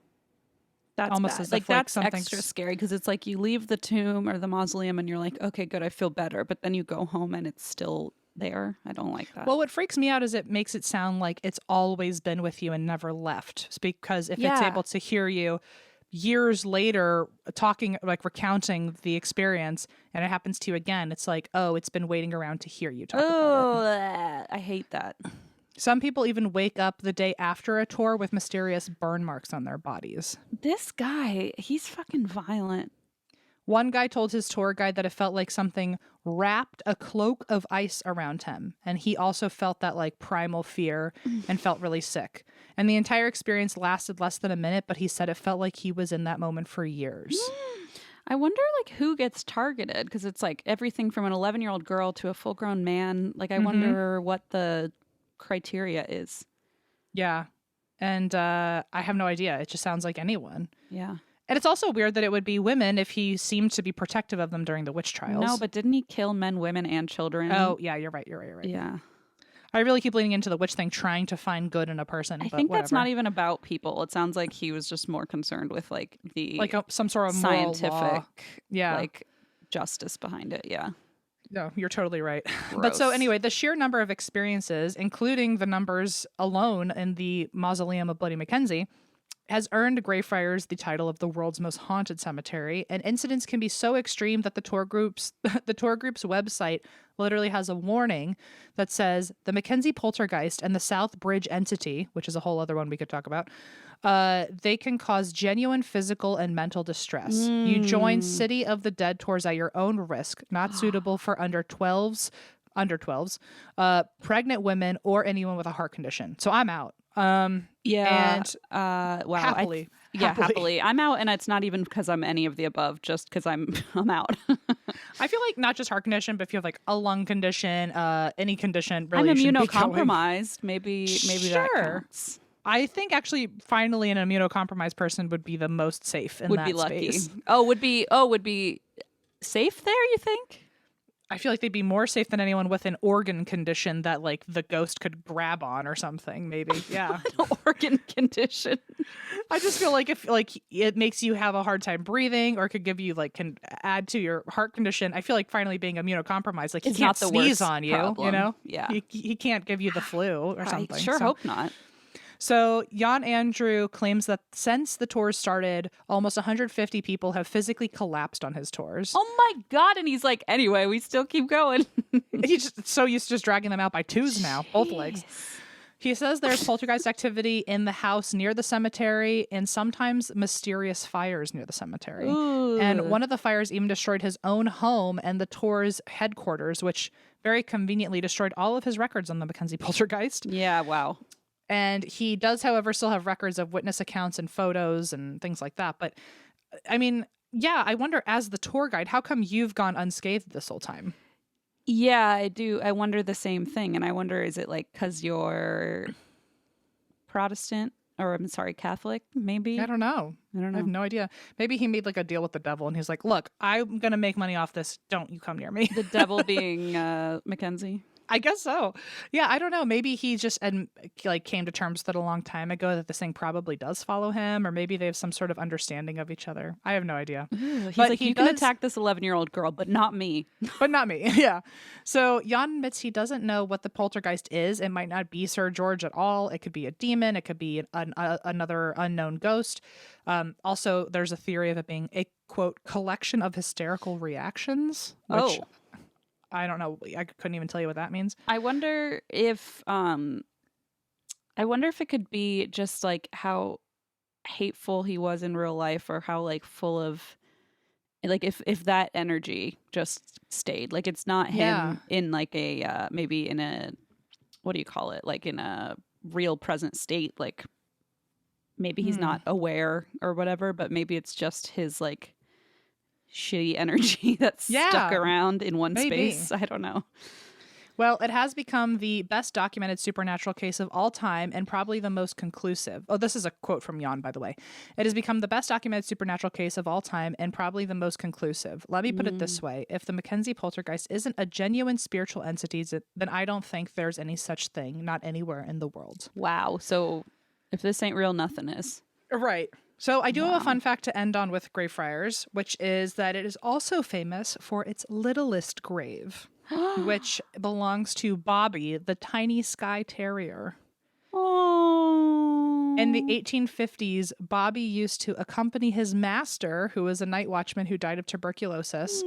That's almost bad. as like if that's like extra scary because it's like you leave the tomb or the mausoleum and you're like, okay, good, I feel better. But then you go home and it's still there. I don't like that. Well, what freaks me out is it makes it sound like it's always been with you and never left. It's because if it's able to hear you years later talking, like recounting the experience, and it happens to you again, it's like, oh, it's been waiting around to hear you talk about it. I hate that. Some people even wake up the day after a tour with mysterious burn marks on their bodies. This guy, he's fucking violent. One guy told his tour guide that it felt like something wrapped a cloak of ice around him. And he also felt that like primal fear and felt really sick. And the entire experience lasted less than a minute, but he said it felt like he was in that moment for years. I wonder like who gets targeted, because it's like everything from an 11-year-old girl to a full-grown man. Like I wonder what the criteria is. Yeah. And I have no idea. It just sounds like anyone. Yeah. And it's also weird that it would be women if he seemed to be protective of them during the witch trials. No, but didn't he kill men, women, and children? Oh, yeah, you're right. Yeah. I really keep leaning into the witch thing, trying to find good in a person. I think that's not even about people. It sounds like he was just more concerned with like the some sort of moral scientific law. like justice behind it. Yeah. No, you're totally right. Gross. But so anyway, the sheer number of experiences, including the numbers alone in the mausoleum of Bloody Mackenzie, has earned Greyfriars the title of the world's most haunted cemetery, and incidents can be so extreme that the tour group's website literally has a warning that says the Mackenzie Poltergeist and the South Bridge entity, which is a whole other one we could talk about, they can cause genuine physical and mental distress. You join City of the Dead tours at your own risk, not suitable for under 12s, pregnant women, or anyone with a heart condition. So I'm out. Yeah. And wow. happily. Happily. I'm out, and it's not even because I'm any of the above, just because I'm out. I feel like not just heart condition, but if you have like a lung condition, any condition, really I'm shouldn't be going. immunocompromised. Maybe that counts. I think actually, finally, an immunocompromised person would be the most safe in Would that be lucky. space. Would be safe there, you think? I feel like they'd be more safe than anyone with an organ condition that like the ghost could grab on or something. Maybe, yeah. An organ condition. I just feel like if like it makes you have a hard time breathing, or could give you like can add to your heart condition. I feel like finally being immunocompromised, like he It's can't not the sneeze worst on you. problem. You know, Yeah. he can't give you the flu or something. I sure So- hope not. So Jan Andrew claims that since the tours started, almost 150 people have physically collapsed on his tours. Oh my God. And he's like, anyway, we still keep going. He's just so used to just dragging them out by twos now, both legs. He says there's poltergeist activity in the house near the cemetery and sometimes mysterious fires near the cemetery. Ooh. And one of the fires even destroyed his own home and the tour's headquarters, which very conveniently destroyed all of his records on the Mackenzie Poltergeist. Yeah, wow. And he does, however, still have records of witness accounts and photos and things like that. But I mean, yeah, I wonder, as the tour guide, how come you've gone unscathed this whole time? Yeah, I do. I wonder the same thing. And I wonder, is it like because you're Protestant, or I'm sorry, Catholic, maybe? I don't know. I have no idea. Maybe he made like a deal with the devil and he's like, look, I'm going to make money off this. Don't you come near me. The devil being Mackenzie. I guess so. Yeah, I don't know. Maybe he just like came to terms with it a long time ago that this thing probably does follow him, or maybe they have some sort of understanding of each other. I have no idea. He's But like, he you can does- attack this 11-year-old girl, but not me. But not me. Yeah. So Jan admits he doesn't know what the poltergeist is. It might not be Sir George at all. It could be a demon. It could be another unknown ghost. Also, there's a theory of it being a, quote, collection of hysterical reactions. Which I don't know. I couldn't even tell you what that means. I wonder if it could be just like how hateful he was in real life, or how like full of like if that energy just stayed. Like it's not him in like a maybe in a, what do you call it? Like in a real present state. Like maybe he's not aware or whatever, but maybe it's just his like shitty energy that's stuck around in one space. I don't know. Well, it has become the best documented supernatural case of all time and probably the most conclusive. Oh, this is a quote from Jan, by the way. It has become the best documented supernatural case of all time and probably the most conclusive. Let me put it this way. If the Mackenzie Poltergeist isn't a genuine spiritual entity, then I don't think there's any such thing, not anywhere in the world. Wow. So if this ain't real, nothing is. Right. So I do have a fun fact to end on with Greyfriars, which is that it is also famous for its littlest grave, which belongs to Bobby, the tiny Skye Terrier. Oh. In the 1850s, Bobby used to accompany his master, who was a night watchman who died of tuberculosis.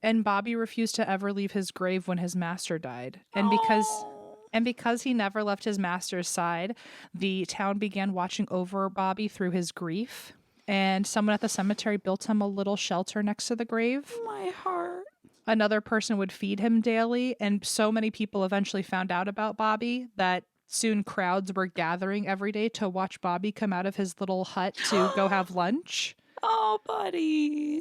And Bobby refused to ever leave his grave when his master died. And because he never left his master's side, the town began watching over Bobby through his grief. And someone at the cemetery built him a little shelter next to the grave. My heart. Another person would feed him daily. And so many people eventually found out about Bobby that soon crowds were gathering every day to watch Bobby come out of his little hut to go have lunch. Oh, buddy.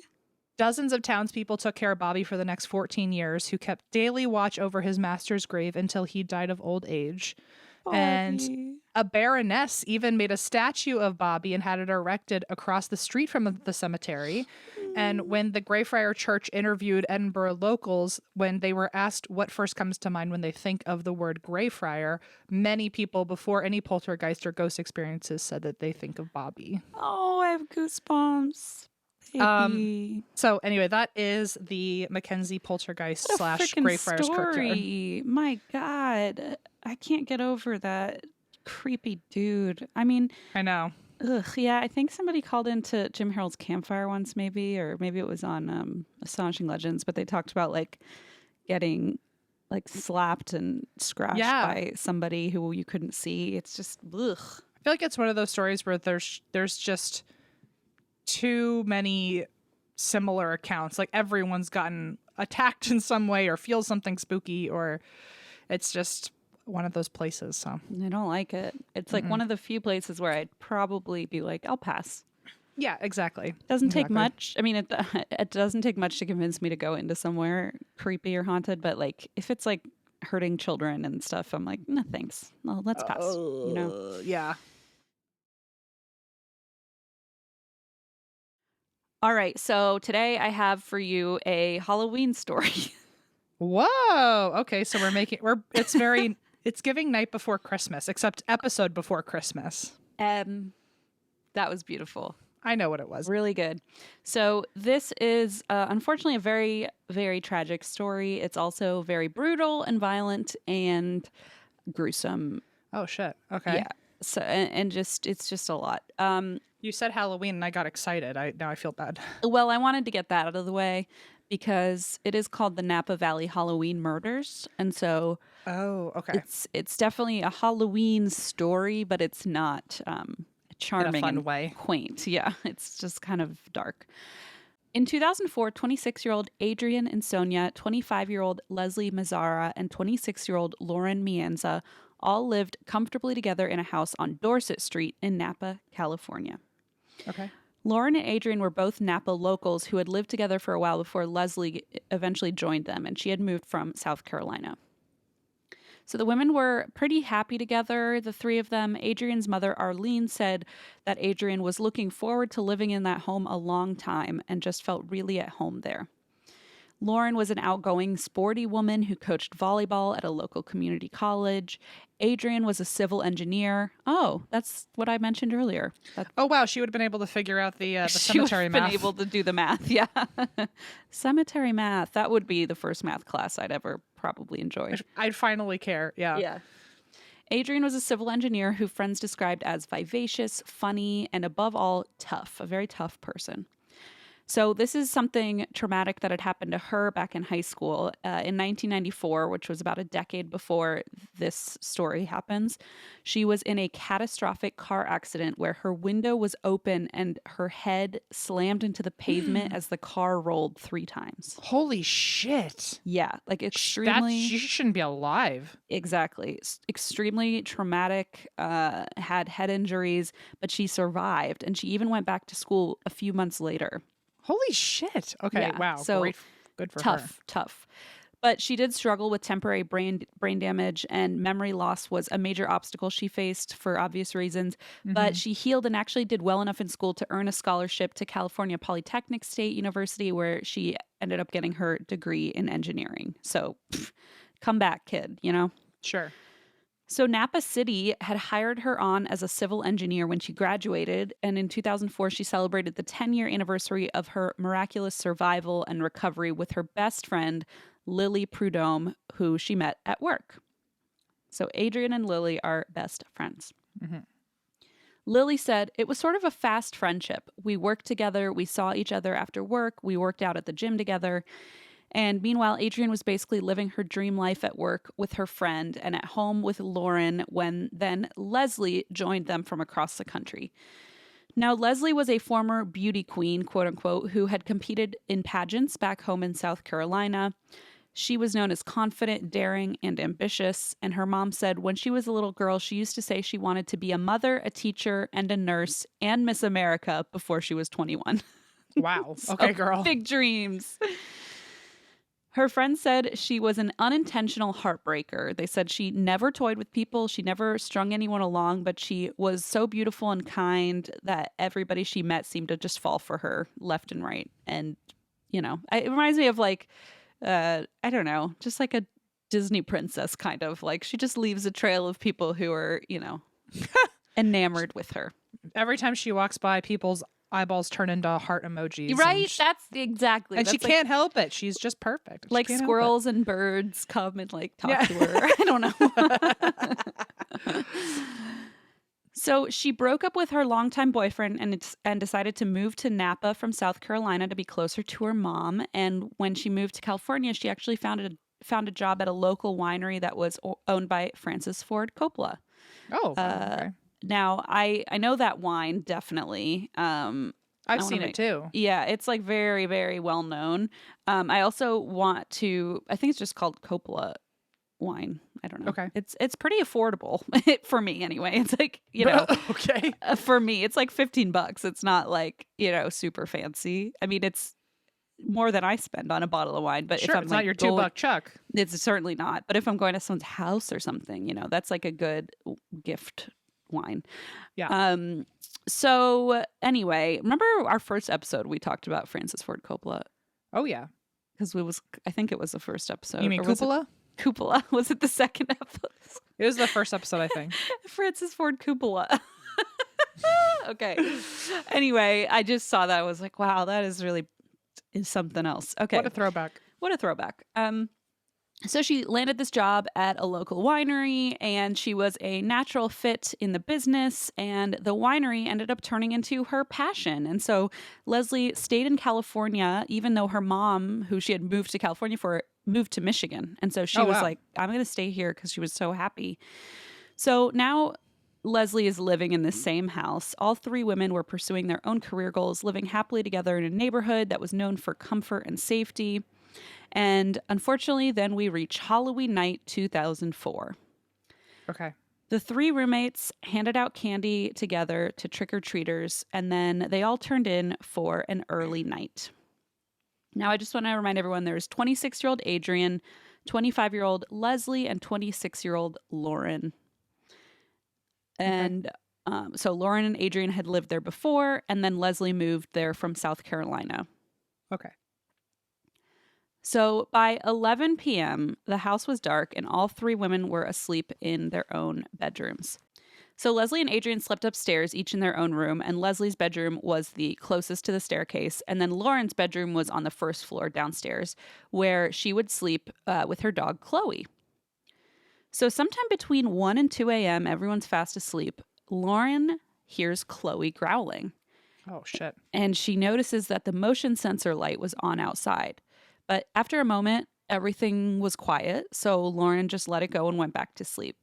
Dozens of townspeople took care of Bobby for the next 14 years, who kept daily watch over his master's grave until he died of old age. Bobby. And a baroness even made a statue of Bobby and had it erected across the street from the cemetery. And when the Greyfriar Church interviewed Edinburgh locals, when they were asked what first comes to mind when they think of the word Greyfriar, many people before any poltergeist or ghost experiences said that they think of Bobby. Oh, I have goosebumps. Baby. So anyway, that is the Mackenzie Poltergeist / Greyfriars story. My God. I can't get over that creepy dude. I mean, I know. Ugh, yeah, I think somebody called into Jim Harold's campfire once, maybe, or maybe it was on Astonishing Legends, but they talked about like getting like slapped and scratched by somebody who you couldn't see. It's just ugh. I feel like it's one of those stories where there's just too many similar accounts. Like everyone's gotten attacked in some way or feels something spooky, or it's just one of those places. So I don't like it. It's like one of the few places where I'd probably be like, I'll pass. Yeah, exactly. Doesn't take much. I mean, it doesn't take much to convince me to go into somewhere creepy or haunted. But like, if it's like hurting children and stuff, I'm like, no, thanks. Well, let's pass. You know? Yeah. All right. So today I have for you a Halloween story. Whoa. Okay. So it's giving night before Christmas, except episode before Christmas. That was beautiful. I know what it was. Really good. So this is unfortunately a very, very tragic story. It's also very brutal and violent and gruesome. Oh shit. Okay. Yeah. So and just it's just a lot. You said Halloween and I got excited. Now I feel bad. Well, I wanted to get that out of the way because it is called the Napa Valley Halloween Murders, and so okay. It's definitely a Halloween story, but it's not charming in a fun and way. Quaint. Yeah, it's just kind of dark. In 2004, 26-year-old Adrian and Sonia, 25-year-old Leslie Mazzara, and 26-year-old Lauren Mienza all lived comfortably together in a house on Dorset Street in Napa, California. Okay. Lauren and Adrian were both Napa locals who had lived together for a while before Leslie eventually joined them, and she had moved from South Carolina. So the women were pretty happy together, the three of them. Adrian's mother, Arlene, said that Adrian was looking forward to living in that home a long time and just felt really at home there. Lauren was an outgoing, sporty woman who coached volleyball at a local community college. Adrian was a civil engineer. Oh, that's what I mentioned earlier. Oh, wow. She would have been able to figure out the cemetery math. Been able to do the math, yeah. Cemetery math. That would be the first math class I'd ever probably enjoy. I'd finally care, yeah. Yeah. Adrian was a civil engineer who friends described as vivacious, funny, and above all, tough. A very tough person. So this is something traumatic that had happened to her back in high school in 1994, which was about a decade before this story happens. She was in a catastrophic car accident where her window was open and her head slammed into the pavement as the car rolled 3 times. Holy shit. Yeah, like extremely... She shouldn't be alive. Exactly. Extremely traumatic, had head injuries, but she survived. And she even went back to school a few months later. Holy shit. Okay, yeah, wow. So great. Good for her. Tough. But she did struggle with temporary brain damage, and memory loss was a major obstacle she faced for obvious reasons. Mm-hmm. But she healed and actually did well enough in school to earn a scholarship to California Polytechnic State University, where she ended up getting her degree in engineering. So come back, kid, you know? Sure. So Napa City had hired her on as a civil engineer when she graduated, and in 2004 she celebrated the 10-year anniversary of her miraculous survival and recovery with her best friend, Lily Prudhomme, who she met at work. So Adrian and Lily are best friends. Mm-hmm. Lily said, "It was sort of a fast friendship. We worked together. We saw each other after work. We worked out at the gym together. And meanwhile, Adrienne was basically living her dream life at work with her friend and at home with Lauren when then Leslie joined them from across the country." Now, Leslie was a former beauty queen, quote unquote, who had competed in pageants back home in South Carolina. She was known as confident, daring, and ambitious. And her mom said when she was a little girl, she used to say she wanted to be a mother, a teacher, and a nurse, and Miss America before she was 21. Wow. So Okay, girl. big dreams. Her friend said she was an unintentional heartbreaker. They said she never toyed with people. She never strung anyone along, but she was so beautiful and kind that everybody she met seemed to just fall for her left and right. And, you know, it reminds me of like, I don't know, just like a Disney princess kind of. Like she just leaves a trail of people who are, you know, enamored with her. Every time she walks by, people's eyeballs turn into heart emojis. Right? That's exactly. And that's she like, can't help it. She's just perfect. She like can't help squirrels and birds come and like talk to her. I don't know. So she broke up with her longtime boyfriend and decided to move to Napa from South Carolina to be closer to her mom. And when she moved to California, she actually found a job at a local winery that was owned by Francis Ford Coppola. Oh, okay. Now, I know that wine, definitely. I've seen it too. Yeah, it's like very, very well known. I also want to, I think it's just called Coppola wine. I don't know. Okay. It's pretty affordable for me anyway. It's like, you know, okay. For me, it's like $15. It's not like, you know, super fancy. I mean, it's more than I spend on a bottle of wine, but Sure, if I'm it's like not your $2 chuck. it's certainly not. But if I'm going to someone's house or something, you know, that's like a good gift wine. Yeah. So anyway, remember our first episode we talked about Francis Ford Coppola? Oh yeah. Because I think it was the first episode. You mean Coppola? Coppola. Was it the second episode? It was the first episode, I think. Francis Ford Coppola. Okay. Anyway, I just saw that. I was like, wow, that is something else. Okay. What a throwback. What a throwback. So she landed this job at a local winery and she was a natural fit in the business, and the winery ended up turning into her passion. And so Leslie stayed in California, even though her mom, who she had moved to California for, moved to Michigan. And so she was like, I'm going to stay here because she was so happy. So now Leslie is living in the same house. All three women were pursuing their own career goals, living happily together in a neighborhood that was known for comfort and safety. And unfortunately, then we reach Halloween night 2004. Okay. The three roommates handed out candy together to trick-or-treaters, and then they all turned in for an early night. Now, I just want to remind everyone there's 26-year-old Adrienne, 25-year-old Leslie, and 26-year-old Lauren. And so Lauren and Adrienne had lived there before, and then Leslie moved there from South Carolina. Okay. So by 11 p.m., the house was dark and all three women were asleep in their own bedrooms. So Leslie and Adrienne slept upstairs, each in their own room, and Leslie's bedroom was the closest to the staircase. And then Lauren's bedroom was on the first floor downstairs, where she would sleep with her dog, Chloe. So sometime between 1 and 2 a.m., everyone's fast asleep. Lauren hears Chloe growling. Oh, shit. And she notices that the motion sensor light was on outside. But after a moment, everything was quiet, so Lauren just let it go and went back to sleep.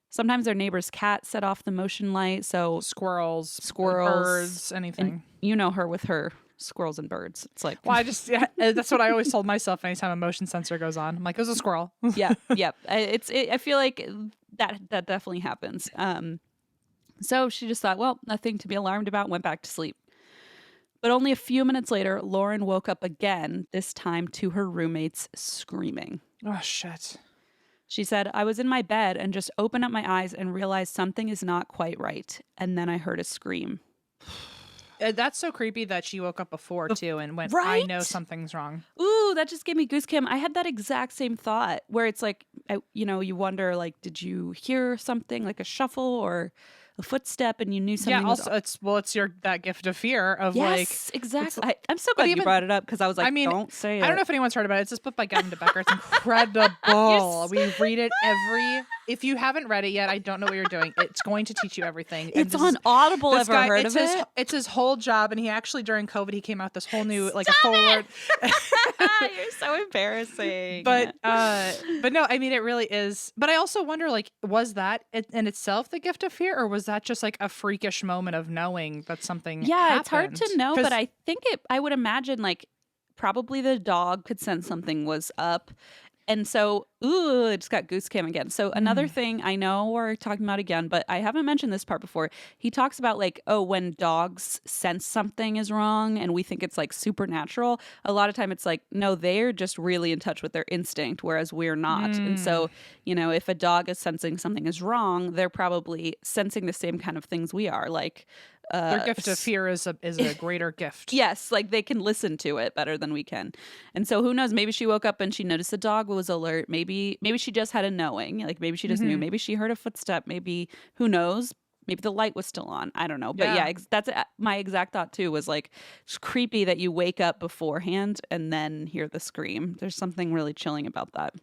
Sometimes their neighbor's cat set off the motion light, so Squirrels, birds, anything. And you know her with her squirrels and birds. It's like, well, that's what I always told myself anytime a motion sensor goes on. I'm like, it was a squirrel. yeah. I feel like that definitely happens. So she just thought, well, nothing to be alarmed about, went back to sleep. But only a few minutes later, Lauren woke up again, this time to her roommates screaming. Oh, shit. She said, I was in my bed and just opened up my eyes and realized something is not quite right. And then I heard a scream. That's so creepy that she woke up before, too, and went, right? I know something's wrong. Ooh, that just gave me goosebumps. I had that exact same thought where it's like, you wonder, like, did you hear something like a shuffle or a footstep and you knew something was it's that gift of fear of yes, exactly. I'm so glad you brought it up because I was like, don't say it. I don't know if anyone's heard about it. It's this book by Gavin DeBecker. It's incredible. We read it every if you haven't read it yet, I don't know what you're doing. It's going to teach you everything. It's on Audible. Ever heard of it? It's his whole job, and he actually during COVID he came out this whole new like a Stop forward. You're so embarrassing. But no, I mean it really is. But I also wonder, like, was that in itself the gift of fear, or was that just like a freakish moment of knowing that something? Yeah, it's hard happened? to know, but I think I would imagine like probably the dog could sense something was up. And so, I just got goose cam again. So another thing, I know we're talking about again, but I haven't mentioned this part before. He talks about like, when dogs sense something is wrong and we think it's like supernatural, a lot of time it's like, no, they're just really in touch with their instinct, whereas we're not. And so, if a dog is sensing something is wrong, they're probably sensing the same kind of things we are. Like, their gift of fear is a greater gift. Yes, like they can listen to it better than we can. And so who knows, maybe she woke up and she noticed the dog was alert. Maybe she just had a knowing. Like maybe she just knew. Maybe she heard a footstep. Maybe, who knows? Maybe the light was still on. I don't know. But yeah, that's my exact thought too, was like, it's creepy that you wake up beforehand and then hear the scream. There's something really chilling about that.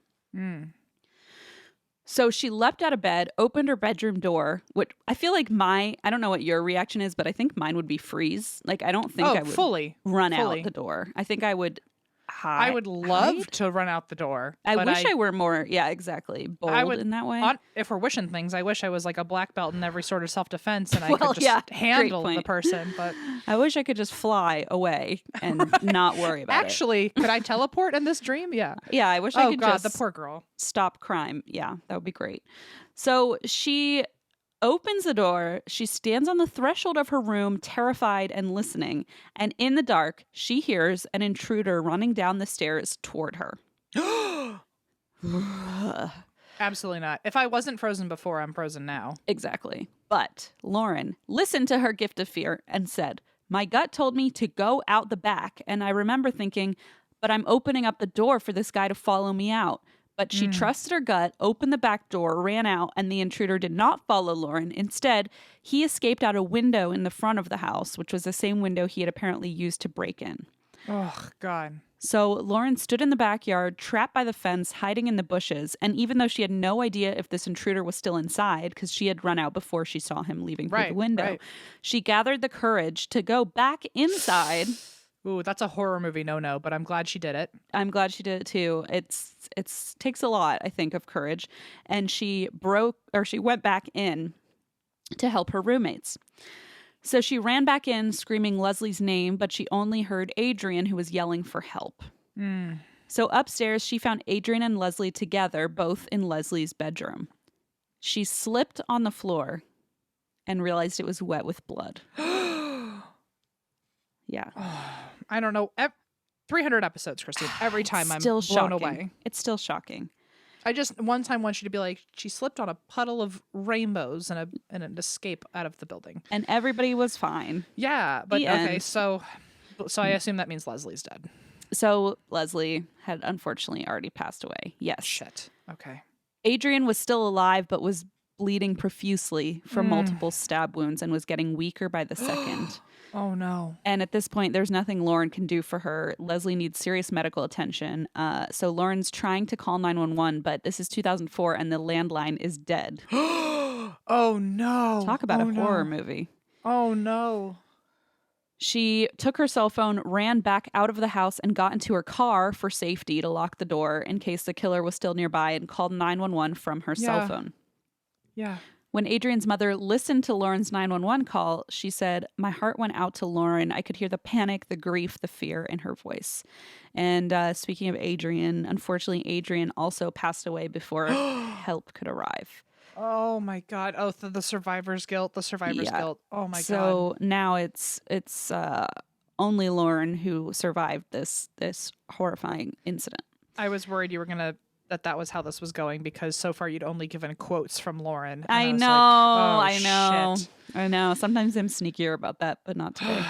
So she leapt out of bed, opened her bedroom door, which I feel like I don't know what your reaction is, but I think mine would be freeze. Like, I don't think I would fully run out the door. I think I would hide. I would love to run out the door. I wish I were more, exactly, bold in that way. If we're wishing things, I wish I was like a black belt in every sort of self-defense and I could just handle the person. But I wish I could just fly away and not worry about it. Actually, could I teleport in this dream? Yeah. Yeah, I wish I could just the poor girl. Stop crime. Yeah, that would be great. So she opens the door. She stands on the threshold of her room, terrified and listening. And in the dark, she hears an intruder running down the stairs toward her. Absolutely not. If I wasn't frozen before, I'm frozen now. Exactly. But Lauren listened to her gift of fear and said, "My gut told me to go out the back. And I remember thinking, but I'm opening up the door for this guy to follow me out." But she trusted her gut, opened the back door, ran out, and the intruder did not follow Lauren. Instead, he escaped out a window in the front of the house, which was the same window he had apparently used to break in. Oh, God. So Lauren stood in the backyard, trapped by the fence, hiding in the bushes. And even though she had no idea if this intruder was still inside, because she had run out before she saw him leaving through the window, she gathered the courage to go back inside. Ooh, that's a horror movie no, but I'm glad she did it. I'm glad she did it too. It's takes a lot, I think, of courage. And she went back in to help her roommates. So she ran back in screaming Leslie's name, but she only heard Adrian, who was yelling for help. So upstairs, she found Adrian and Leslie together, both in Leslie's bedroom. She slipped on the floor and realized it was wet with blood. Yeah. I don't know. 300 episodes, Christine. Every time I'm still blown shocking. away. It's still shocking. I just one time want you to be like, she slipped on a puddle of rainbows and an escape out of the building. And everybody was fine. Yeah, but okay, so I assume that means Leslie's dead. So Leslie had unfortunately already passed away. Yes. Shit. Okay. Adrian was still alive, but was bleeding profusely from multiple stab wounds and was getting weaker by the second. Oh, no. And at this point, there's nothing Lauren can do for her. Leslie needs serious medical attention. So Lauren's trying to call 911, but this is 2004 and the landline is dead. Oh, no. Talk about a horror movie. Oh, no. She took her cell phone, ran back out of the house, and got into her car for safety to lock the door in case the killer was still nearby, and called 911 from her cell phone. Yeah. When Adrian's mother listened to Lauren's 911 call, she said, "My heart went out to Lauren. I could hear the panic, the grief, the fear in her voice." And speaking of Adrian, unfortunately, Adrian also passed away before help could arrive. Oh, my God. Oh, the survivor's guilt. The survivor's guilt. Oh, my God. So now it's only Lauren who survived this horrifying incident. I was worried you were going to that was how this was going, because so far you'd only given quotes from Lauren. I know. I know. Sometimes I'm sneakier about that, but not today.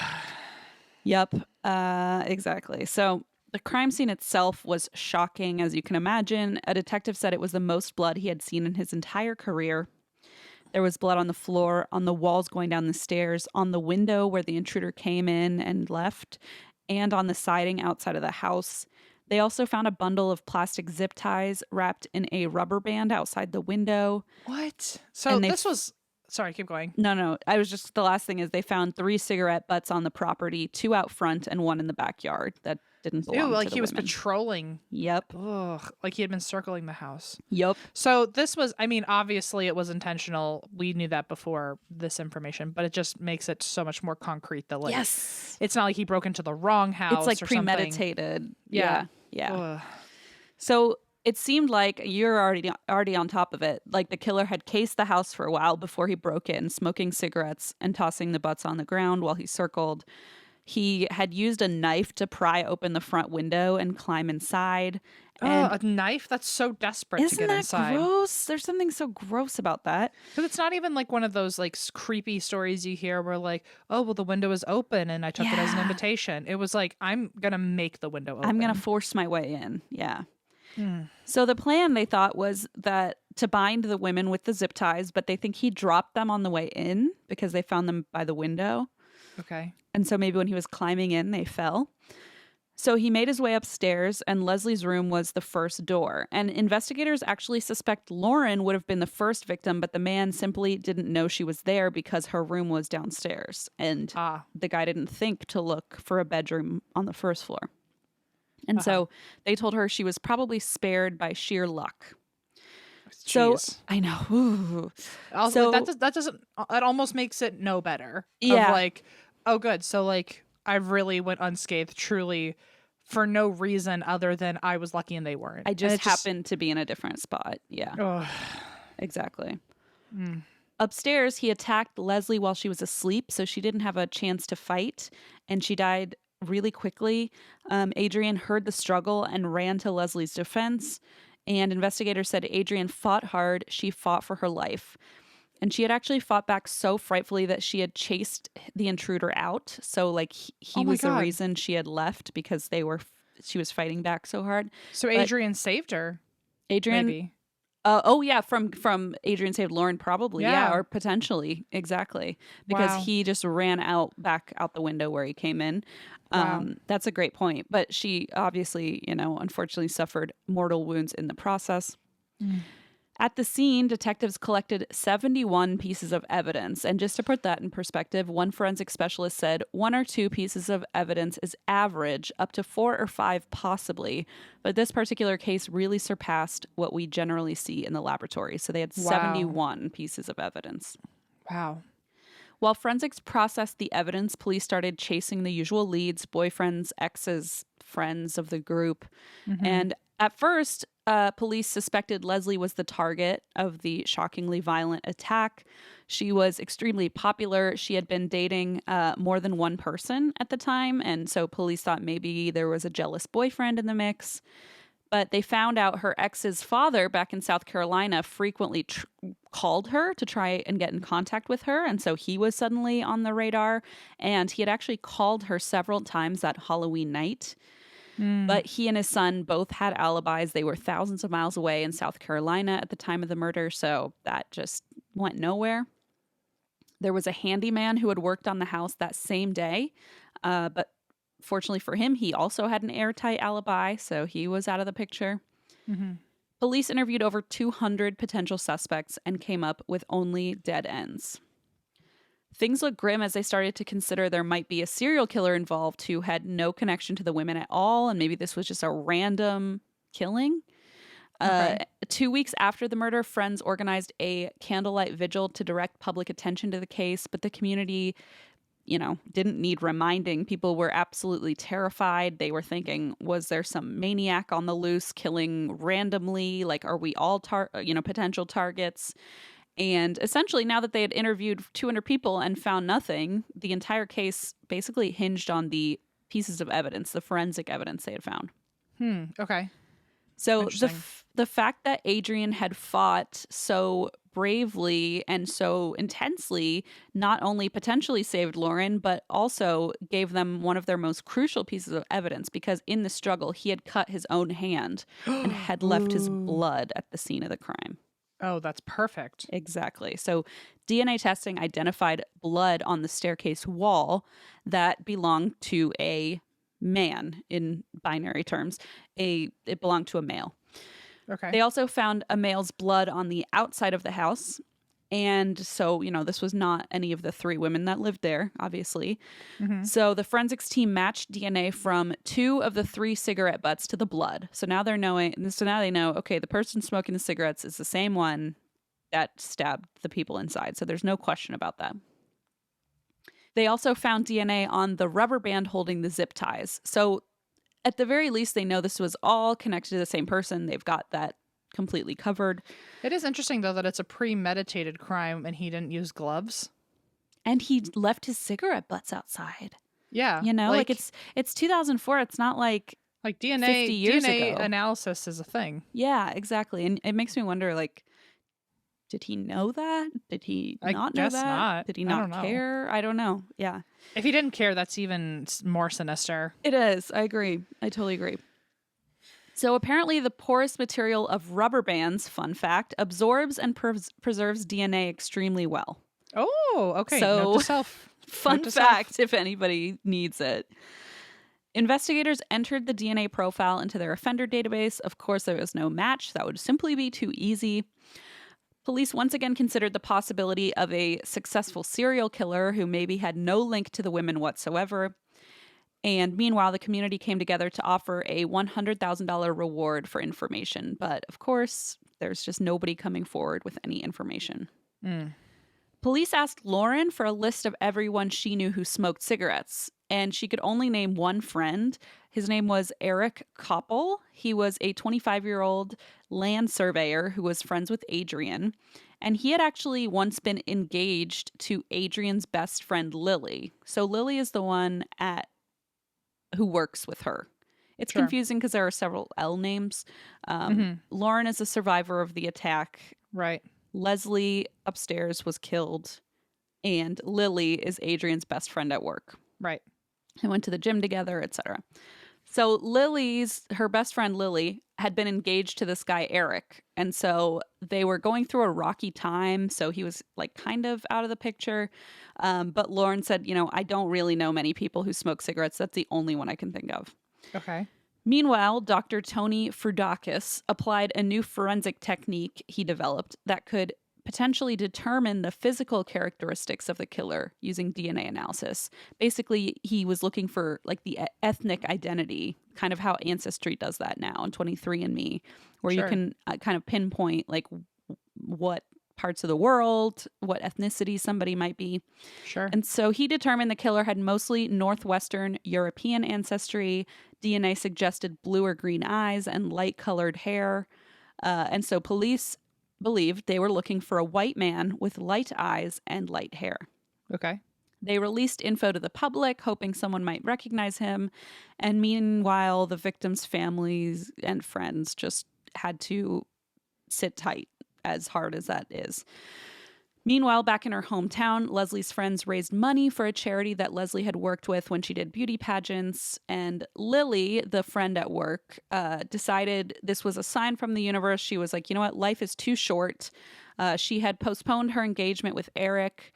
Yep. Exactly. So the crime scene itself was shocking, as you can imagine. A detective said it was the most blood he had seen in his entire career. There was blood on the floor, on the walls going down the stairs, on the window where the intruder came in and left, and on the siding outside of the house. They also found a bundle of plastic zip ties wrapped in a rubber band outside the window. What? So And this was. Sorry, keep going. No. I was just, the last thing is they found 3 cigarette butts on the property, 2 out front and 1 in the backyard that didn't belong Ew, to like the he was women. patrolling. Yep. Ugh, like he had been circling the house. Yep. So this was, I mean, obviously it was intentional. We knew that before this information, but it just makes it so much more concrete that, like, Yes. it's not like he broke into the wrong house. It's like or something. premeditated. Yeah. Yeah. Ugh. So it seemed like you're already on top of it. Like the killer had cased the house for a while before he broke in, smoking cigarettes and tossing the butts on the ground while he circled. He had used a knife to pry open the front window and climb inside. And A knife? That's so desperate to isn't get that inside. gross? There's something so gross about that. Because it's not even like one of those like creepy stories you hear where like, oh, well, the window is open and I took it as an Yeah. invitation. It was like, I'm going to make the window open. I'm going to force my way in. Yeah. Hmm. So the plan, they thought, was that to bind the women with the zip ties, but they think he dropped them on the way in because they found them by the window. Okay. And so maybe when he was climbing in, they fell. So he made his way upstairs, and Leslie's room was the first door. And investigators actually suspect Lauren would have been the first victim, but the man simply didn't know she was there because her room was downstairs. And the guy didn't think to look for a bedroom on the first floor. And so they told her she was probably spared by sheer luck. Jeez. So I know. Ooh. Also, that doesn't. That almost makes it no better. Yeah. Of like, oh, good. So like, I really went unscathed, truly, for no reason other than I was lucky and they weren't. I just happened to be in a different spot. Yeah. Ugh. Exactly. Upstairs, he attacked Leslie while she was asleep, so she didn't have a chance to fight, and she died really quickly. Adrian heard the struggle and ran to Leslie's defense, and investigators said Adrian fought hard. She fought for her life. And she had actually fought back so frightfully that she had chased the intruder out. So, like, he was the reason she had left because she was fighting back so hard. So Adrian saved her. Adrian, maybe. From Adrian saved Lauren, probably, yeah, or potentially, exactly, because he just ran back out the window where he came in. Wow. That's a great point. But she obviously, unfortunately suffered mortal wounds in the process. At the scene, detectives collected 71 pieces of evidence. And just to put that in perspective, one forensic specialist said 1 or 2 pieces of evidence is average, up to 4 or 5 possibly. But this particular case really surpassed what we generally see in the laboratory. So they had 71 pieces of evidence. Wow. While forensics processed the evidence, police started chasing the usual leads, boyfriends, exes, friends of the group. And at first, police suspected Leslie was the target of the shockingly violent attack. She was extremely popular. She had been dating more than one person at the time, and so police thought maybe there was a jealous boyfriend in the mix. But they found out her ex's father back in South Carolina frequently called her to try and get in contact with her, and so he was suddenly on the radar, and he had actually called her several times that Halloween night. But he and his son both had alibis. They were thousands of miles away in South Carolina at the time of the murder, so that just went nowhere. There was a handyman who had worked on the house that same day, but fortunately for him, he also had an airtight alibi, so he was out of the picture. Police interviewed over 200 potential suspects and came up with only dead ends. Things looked grim as they started to consider there might be a serial killer involved who had no connection to the women at all, and maybe this was just a random killing. 2 weeks after the murder, friends organized a candlelight vigil to direct public attention to the case, but the community, didn't need reminding. People were absolutely terrified. They were thinking, was there some maniac on the loose killing randomly? Like, are we all potential targets? And essentially, now that they had interviewed 200 people and found nothing, the entire case basically hinged on the pieces of evidence, the forensic evidence they had found. Okay. So the fact that Adrian had fought so bravely and so intensely not only potentially saved Lauren, but also gave them one of their most crucial pieces of evidence, because in the struggle, he had cut his own hand and had left his blood at the scene of the crime. Oh, that's perfect. Exactly. So DNA testing identified blood on the staircase wall that belonged to a man in binary terms. It belonged to a male. Okay. They also found a male's blood on the outside of the house. And so, this was not any of the 3 women that lived there, obviously. Mm-hmm. So the forensics team matched DNA from 2 of the 3 cigarette butts to the blood. So now they know, okay, the person smoking the cigarettes is the same one that stabbed the people inside. So there's no question about that. They also found DNA on the rubber band holding the zip ties. So at the very least, they know this was all connected to the same person. They've got that completely covered. It is interesting, though, that it's a premeditated crime and he didn't use gloves. And he left his cigarette butts outside. Yeah. Like it's 2004. It's not like DNA 50 years ago. analysis is a thing. Yeah, exactly. And it makes me wonder, like, did he know that? Did he not know that? Not. Did he not care? I don't know. Yeah. If he didn't care, that's even more sinister. It is. I agree. I totally agree. So apparently the porous material of rubber bands, fun fact, absorbs and preserves DNA extremely well. Oh, okay. So, Note to self. Fun fact, if anybody needs it. Investigators entered the DNA profile into their offender database. Of course, there was no match. That would simply be too easy. Police once again considered the possibility of a successful serial killer who maybe had no link to the women whatsoever. And meanwhile, the community came together to offer a $100,000 reward for information. But of course, there's just nobody coming forward with any information. Police asked Lauren for a list of everyone she knew who smoked cigarettes, and she could only name one friend. His name was Eric Koppel. He was a 25-year-old land surveyor who was friends with Adrian, and he had actually once been engaged to Adrian's best friend, Lily. So Lily is the one who works with her. It's confusing because there are several L names. Lauren is a survivor of the attack. Right. Leslie upstairs was killed, and Lily is Adrian's best friend at work. Right. They went to the gym together, etc. So her best friend Lily had been engaged to this guy Eric, and so they were going through a rocky time, so he was like kind of out of the picture. But Lauren said, I don't really know many people who smoke cigarettes. That's the only one I can think of. Okay. Meanwhile, Dr. Tony Frudakis applied a new forensic technique he developed that could potentially determine the physical characteristics of the killer using DNA analysis. Basically, he was looking for like the ethnic identity, kind of how Ancestry does that now on 23andMe, where you can kind of pinpoint like what parts of the world, what ethnicity somebody might be. Sure. And so he determined the killer had mostly Northwestern European ancestry. DNA suggested blue or green eyes and light-colored hair. And so police believed they were looking for a white man with light eyes and light hair. Okay. They released info to the public, hoping someone might recognize him. And meanwhile, the victims' families and friends just had to sit tight, as hard as that is. Meanwhile, back in her hometown, Leslie's friends raised money for a charity that Leslie had worked with when she did beauty pageants. And Lily, the friend at work, decided this was a sign from the universe. She was like, you know what? Life is too short. She had postponed her engagement with Eric.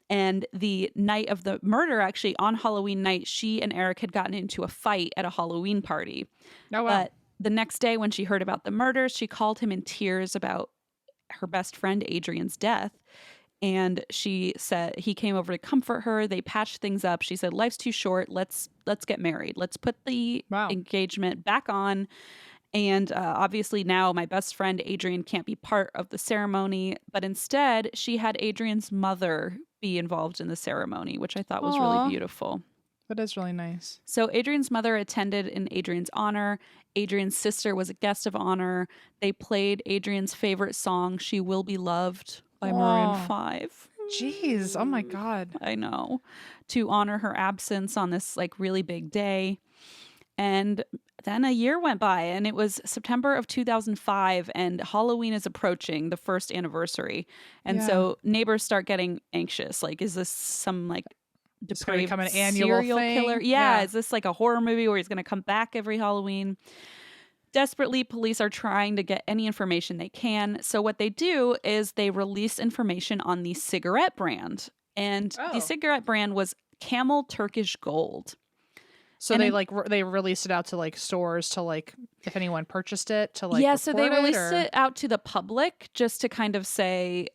And the night of the murder, actually, on Halloween night, she and Eric had gotten into a fight at a Halloween party. Oh, wow. But the next day, when she heard about the murders, she called him in tears about her best friend Adrian's death. And she said he came over to comfort her. They patched things up. She said, life's too short. Let's get married. Let's put the engagement back on. And obviously now my best friend Adrian can't be part of the ceremony, but instead she had Adrian's mother be involved in the ceremony, which I thought was really beautiful. That is really nice. So Adrian's mother attended in Adrian's honor. Adrian's sister was a guest of honor. They played Adrian's favorite song, She Will Be Loved by Maroon 5. Jeez. Oh my God. I know. To honor her absence on this like really big day. And then a year went by and it was September of 2005 and Halloween is approaching, the first anniversary. And so neighbors start getting anxious. Like, is this some like depraved become an annual serial thing? killer? Yeah. Is this like a horror movie where he's going to come back every Halloween? Desperately, police are trying to get any information they can. So what they do is they release information on the cigarette brand. And the cigarette brand was Camel Turkish Gold. So And they in- like they released it out to like stores to like if anyone purchased it to like yeah, so they report released or... it out to the public just to kind of say,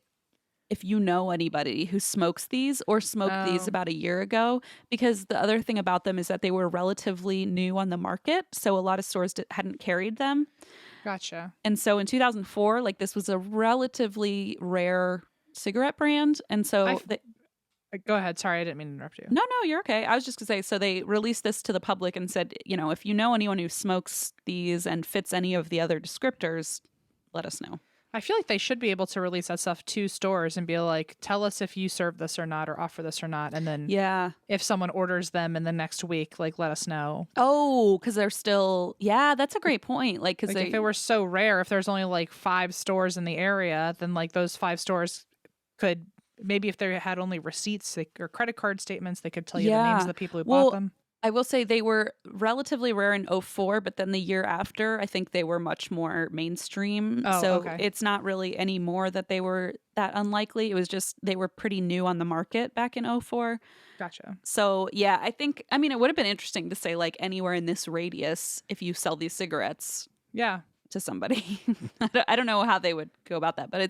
if you know anybody who smokes these or smoked these Oh, about a year ago, because the other thing about them is that they were relatively new on the market. So a lot of stores hadn't carried them. gotcha. And so in 2004, like this was a relatively rare cigarette brand. And I so go ahead. Sorry, I didn't mean to interrupt you. no, you're okay. I was just going to say, so they released this to the public and said, if you know anyone who smokes these and fits any of the other descriptors, let us know. I feel like they should be able to release that stuff to stores and be like, tell us if you serve this or not or offer this or not. And then Yeah. if someone orders them in the next week, like let us know. Oh, because they're still, yeah, that's a great point. Like, because Like if it were so rare, if there's only like 5 stores in the area, then like those 5 stores could maybe if they had only receipts or credit card statements, they could tell you the names of the people who bought them. I will say they were relatively rare in '04, but then the year after, I think they were much more mainstream. Oh, so okay. it's not really anymore that they were that unlikely. It was just they were pretty new on the market back in '04. Gotcha. So yeah, I mean, it would have been interesting to say like anywhere in this radius if you sell these cigarettes Yeah. to somebody. I don't know how they would go about that, but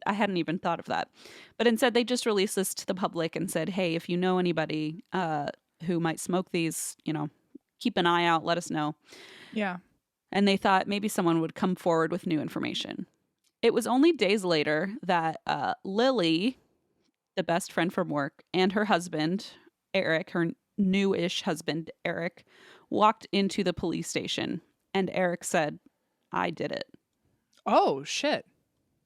I hadn't even thought of that. But instead, they just released this to the public and said, hey, if you know anybody who might smoke these, keep an eye out, let us know. Yeah. And they thought maybe someone would come forward with new information. It was only days later that Lily, the best friend from work, and her husband, Eric, her new-ish husband, Eric, walked into the police station. And Eric said, I did it. Oh, shit.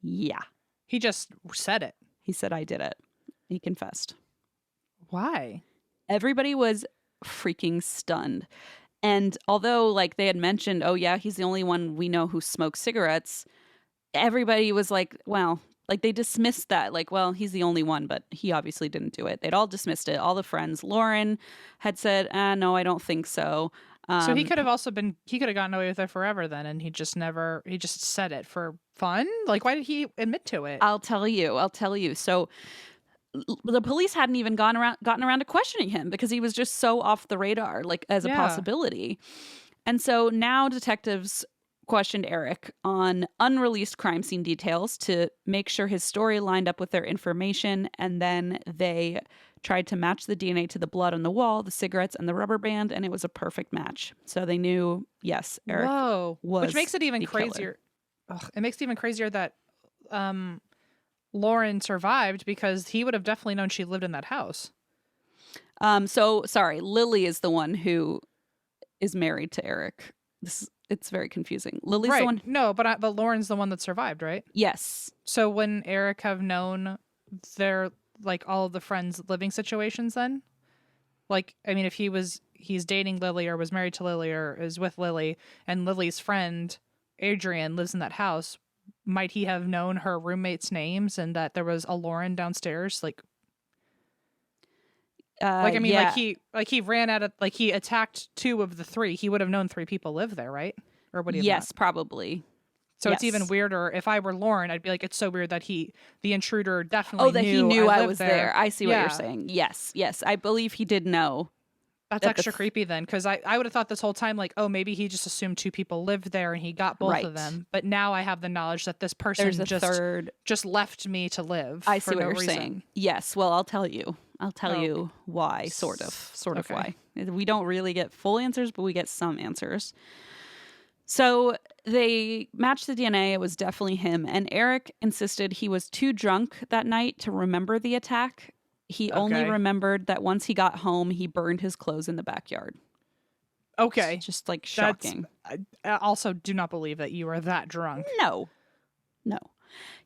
Yeah. He just said it. He said, I did it. He confessed. Why? Everybody was freaking stunned. And although like they had mentioned, oh yeah, he's the only one we know who smokes cigarettes, everybody was like, well, like they dismissed that. Like, well, he's the only one, but he obviously didn't do it. They'd all dismissed it. All the friends. Lauren had said, no, I don't think so. So he could have gotten away with it forever then, and he just said it for fun? Like, why did he admit to it? I'll tell you. So the police hadn't even gotten around to questioning him because he was just so off the radar, like as a possibility. And so now detectives questioned Eric on unreleased crime scene details to make sure his story lined up with their information. And then they tried to match the DNA to the blood on the wall, the cigarettes, and the rubber band, and it was a perfect match. So they knew, yes, Eric was which makes it even crazier. It makes it even crazier that Lauren survived because he would have definitely known she lived in that house. So sorry, Lily is the one who is married to Eric. It's very confusing. Lily's the one. No, but Lauren's the one that survived, right? Yes. So wouldn't Eric have known their like all of the friends' living situations then? Like, I mean, if he's dating Lily or was married to Lily or is with Lily, and Lily's friend Adrian lives in that house, might he have known her roommates' names and that there was a Lauren downstairs? Like I mean, yeah. he ran out of he attacked 2 of the 3. He would have known 3 people live there, right? Or would he have Yes, not? probably. So Yes. it's even weirder. If I were Lauren, I'd be like, it's so weird that the intruder definitely that he knew I lived was there. I see what you're saying. Yes. I believe he did know. That's extra creepy then, because I would have thought this whole time, like, oh, maybe he just assumed 2 people lived there and he got both of them. But now I have the knowledge that this person There's a third. just left me to live. I see for what no you're reason. saying. Yes. Well, I'll tell you. You why, sort of Okay. why. We don't really get full answers, but we get some answers. So they matched the DNA. It was definitely him. And Eric insisted he was too drunk that night to remember the attack. He only remembered that once he got home, he burned his clothes in the backyard. Okay. It's just like shocking. I also do not believe that you are that drunk. No.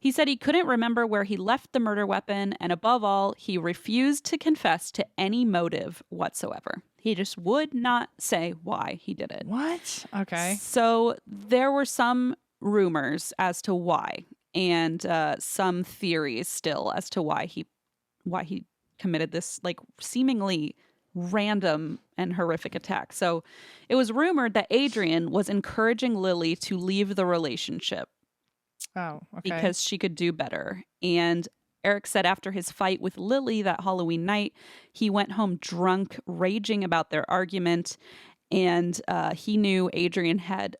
He said he couldn't remember where he left the murder weapon. And above all, he refused to confess to any motive whatsoever. He just would not say why he did it. What? Okay. So there were some rumors as to why, and some theories still as to why he committed this like seemingly random and horrific attack. So it was rumored that Adrian was encouraging Lily to leave the relationship. Oh, okay. Because she could do better. And Eric said after his fight with Lily that Halloween night, he went home drunk, raging about their argument. And he knew Adrian had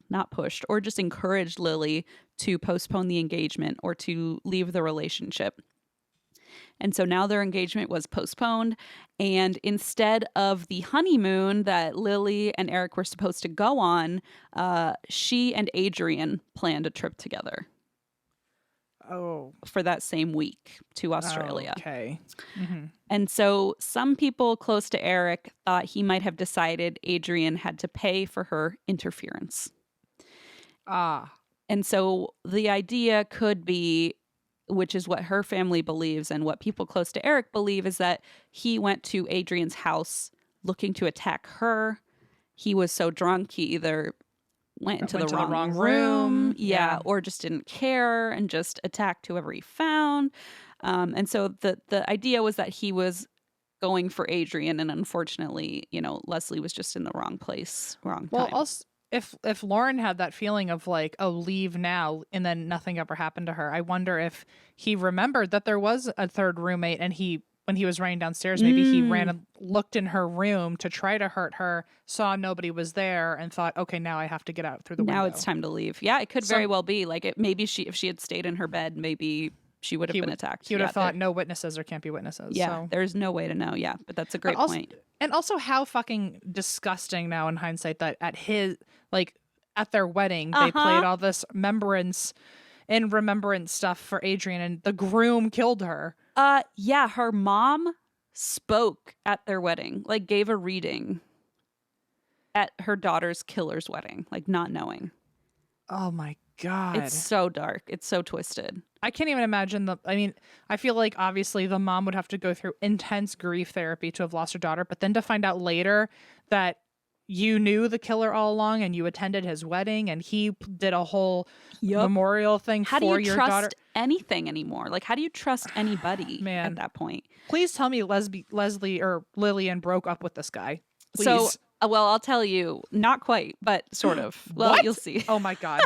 not pushed, or just encouraged Lily to postpone the engagement or to leave the relationship. And so now their engagement was postponed. And instead of the honeymoon that Lily and Eric were supposed to go on, she and Adrian planned a trip together. Oh. For that same week to Australia. Oh, okay. Mm-hmm. And so some people close to Eric thought he might have decided Adrian had to pay for her interference. And so the idea could be, which is what her family believes and what people close to Eric believe, is that he went to Adrian's house looking to attack her. He was so drunk, he either went into the wrong room. Yeah. Or just didn't care and just attacked whoever he found. And so the idea was that he was going for Adrian, and unfortunately, Leslie was just in the wrong place, wrong time. Well, also, if Lauren had that feeling of like, oh, leave now, and then nothing ever happened to her, I wonder if he remembered that there was a third roommate, and when he was running downstairs, maybe he ran and looked in her room to try to hurt her, saw nobody was there, and thought, okay, now I have to get out through the window. Now it's time to leave. Yeah, it could very well be. Like, maybe if she had stayed in her bed, maybe she would have been attacked. He would have thought, no witnesses, there can't be witnesses. Yeah, so. There's no way to know. Yeah, but that's a great point. And also how fucking disgusting now in hindsight that at their wedding, they played all this remembrance stuff for Adrian, and the groom killed her. Yeah, her mom spoke at their wedding, like gave a reading at her daughter's killer's wedding, like not knowing. Oh my God. It's so dark. It's so twisted. I can't even imagine I feel like obviously the mom would have to go through intense grief therapy to have lost her daughter, but then to find out later that you knew the killer all along and you attended his wedding and he did a whole memorial thing for your daughter. How do you trust anything anymore? Like, how do you trust anybody at that point? Please tell me Leslie or Lillian broke up with this guy. Please. So, well, I'll tell you, not quite, but sort of. Well, what? You'll see. Oh my God.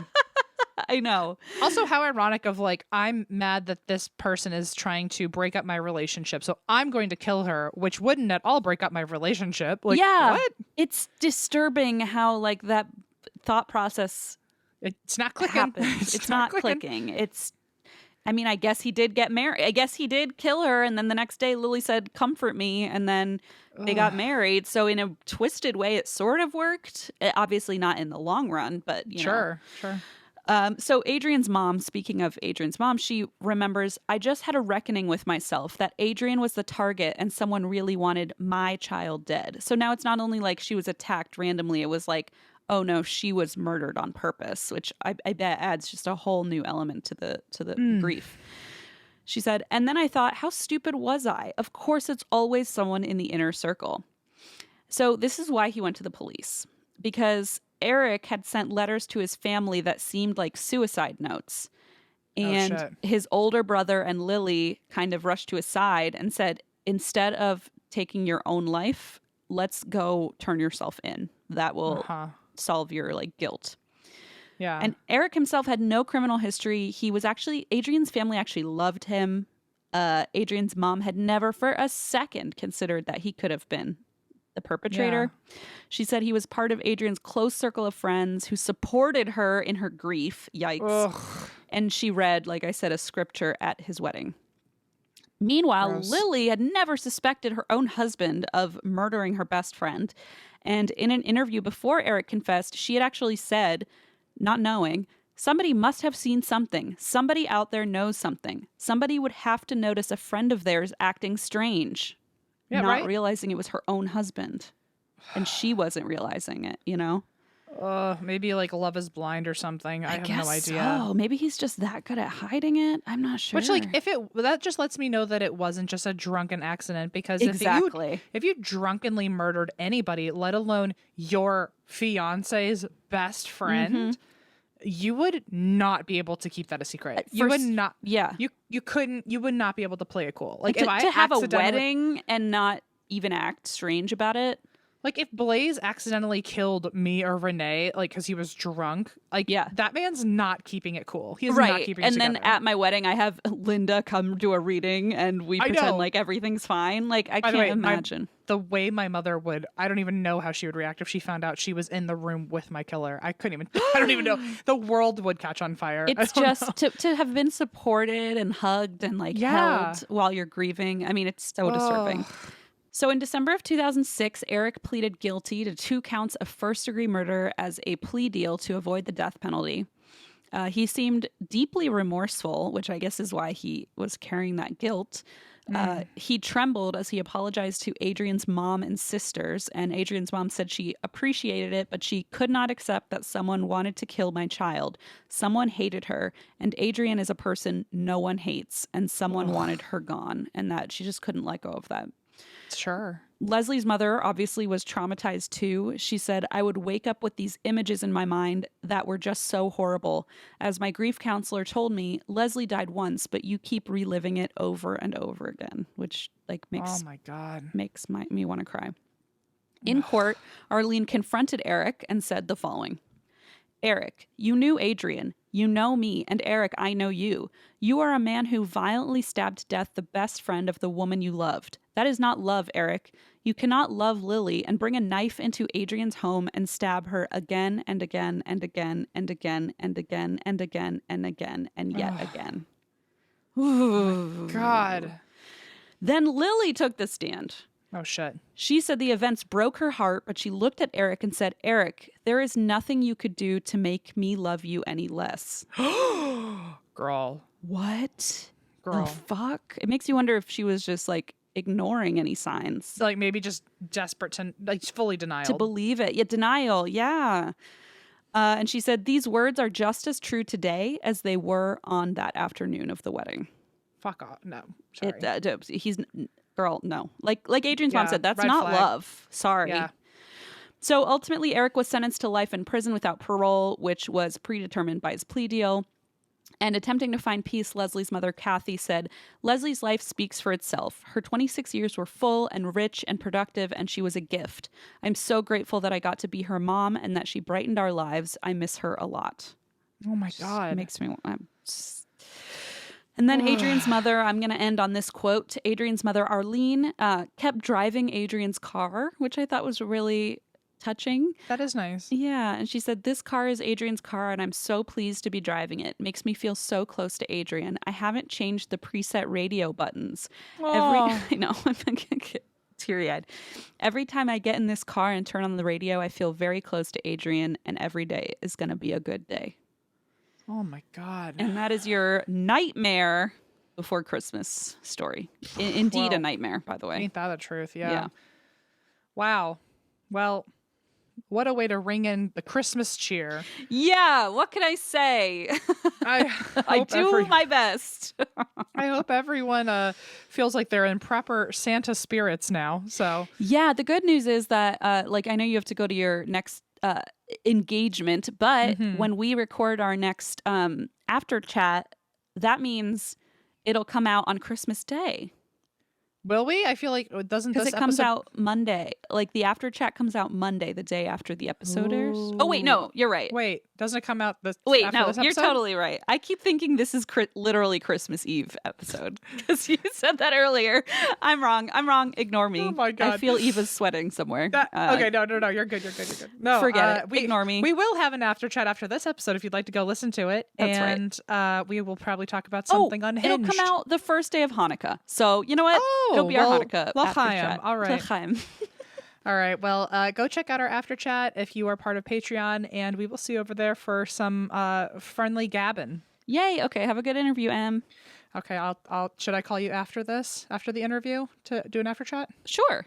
I know. Also, how ironic of I'm mad that this person is trying to break up my relationship, so I'm going to kill her, which wouldn't at all break up my relationship. Like, yeah, what? It's disturbing how that thought process it's not clicking. Happens. It's not clicking. I guess he did get married. I guess he did kill her, and then the next day Lily said, "Comfort me," and then they got married. So in a twisted way, it sort of worked. Obviously not in the long run, but Sure. So Adrian's mom, speaking of Adrian's mom, she remembers, "I just had a reckoning with myself that Adrian was the target and someone really wanted my child dead." So now it's not only like she was attacked randomly, it was like, oh no, she was murdered on purpose, which I bet adds just a whole new element to the grief. She said, "And then I thought, how stupid was I? Of course, it's always someone in the inner circle." So this is why he went to the police, because Eric had sent letters to his family that seemed like suicide notes. And his older brother and Lily kind of rushed to his side and said, instead of taking your own life, let's go turn yourself in. That will solve your guilt. Yeah. And Eric himself had no criminal history. Adrian's family actually loved him. Adrian's mom had never for a second considered that he could have been the perpetrator. Yeah. She said he was part of Adrian's close circle of friends who supported her in her grief. Yikes. Ugh. And she read, like I said, a scripture at his wedding. Meanwhile, gross. Lily had never suspected her own husband of murdering her best friend. And in an interview before Eric confessed, she had actually said, not knowing, somebody must have seen something. Somebody out there knows something. Somebody would have to notice a friend of theirs acting strange. Yeah, not realizing it was her own husband. And she wasn't realizing it, Maybe Love is Blind or something. I have no idea. Oh, maybe he's just that good at hiding it. I'm not sure. Which that just lets me know that it wasn't just a drunken accident, because if you drunkenly murdered anybody, let alone your fiance's best friend, you would not be able to keep that a secret. You would not. Yeah. You couldn't. You would not be able to play it cool. To have a wedding and not even act strange about it. Like, if Blaze accidentally killed me or Renee, like, because he was drunk, like, Yeah. that man's not keeping it cool. He is not Right. keeping it And together. then at my wedding, I have Linda come do a reading and we I pretend know. like everything's fine. Like, I By the can't way, imagine. the way my mother would, I don't even know how she would react if she found out she was in the room with my killer. I don't even know. The world would catch on fire. It's just to have been supported and hugged and like Yeah. held while you're grieving. I mean, it's so disturbing. So in December of 2006, Eric pleaded guilty to 2 counts of first-degree murder as a plea deal to avoid the death penalty. He seemed deeply remorseful, which I guess is why he was carrying that guilt. He trembled as he apologized to Adrian's mom and sisters, and Adrian's mom said she appreciated it, but she could not accept that someone wanted to kill my child. Someone hated her, and Adrian is a person no one hates, and someone wanted her gone, and that she just couldn't let go of that. Sure. Leslie's mother obviously was traumatized too. She said, I would wake up with these images in my mind that were just so horrible. As my grief counselor told me, Leslie died once, but you keep reliving it over and over again, which like Oh my God. makes me want to cry. In court, Arlene confronted Eric and said the following. Eric, you knew Adrian. You know me, and Eric, I know you. You are a man who violently stabbed to death the best friend of the woman you loved. That is not love, Eric. You cannot love Lily and bring a knife into Adrian's home and stab her again and again and again and again and again and again and again and yet again. God. Then Lily took the stand. Oh, shit. She said the events broke her heart, but she looked at Eric and said, Eric, there is nothing you could do to make me love you any less. Girl. What? Girl. The fuck? It makes you wonder if she was just like ignoring any signs. Like, maybe just desperate to, like, fully denial. To believe it. Yeah, denial. Yeah. And she said, these words are just as true today as they were on that afternoon of the wedding. Fuck off. No. Sorry. He's... Girl, no. Like Adrian's mom Yeah, said, that's red not flag. love. Sorry. Yeah. So ultimately, Eric was sentenced to life in prison without parole, which was predetermined by his plea deal. And attempting to find peace, Leslie's mother, Kathy, said, Leslie's life speaks for itself. Her 26 years were full and rich and productive, and she was a gift. I'm so grateful that I got to be her mom and that she brightened our lives. I miss her a lot. Oh, my God. It makes me want... And then Adrian's mother, I'm going to end on this quote. Adrian's mother, Arlene, kept driving Adrian's car, which I thought was really touching. That is nice. Yeah. And she said, this car is Adrian's car, and I'm so pleased to be driving it. Makes me feel so close to Adrian. I haven't changed the preset radio buttons. I know. I'm going to get teary-eyed. Every time I get in this car and turn on the radio, I feel very close to Adrian, and every day is going to be a good day. Oh, my God. And that is your nightmare before Christmas story. Indeed, a Well, nightmare, by the way. Ain't that the truth? Yeah. Yeah. Wow. Well, what a way to ring in the Christmas cheer. Yeah, what can I say? I I do my best. I hope everyone feels like they're in proper Santa spirits now. So Yeah, the good news is that, like, I know you have to go to your next engagement, but when we record our next after chat, that means it'll come out on Christmas Day. will we? I feel like doesn't Because this it comes episode... out Monday. Like the after chat comes out Monday, the day after the episode airs. Oh, wait, no, you're right. Wait, doesn't it come out this? Wait, after no, this you're episode? totally right. I keep thinking this is literally Christmas Eve episode because you said that earlier. I'm wrong. Ignore me. Oh my God. I feel Eva's sweating somewhere. Okay, no, you're good. You're good. No, Forget it. Ignore me. We will have an after chat after this episode if you'd like to go listen to it. That's right. And we will probably talk about something unhinged. It'll come out the first day of Hanukkah. So you know what? It'll be our Hanukkah after L'chaim. chat. All right. L'chaim. All right. Well, go check out our after chat if you are part of Patreon, and we will see you over there for some friendly gabbing. Yay. Okay. Have a good interview, Em. Okay. I'll. Should I call you after this, after the interview, to do an after chat? Sure.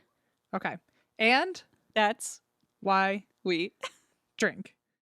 Okay. And That's why we drink.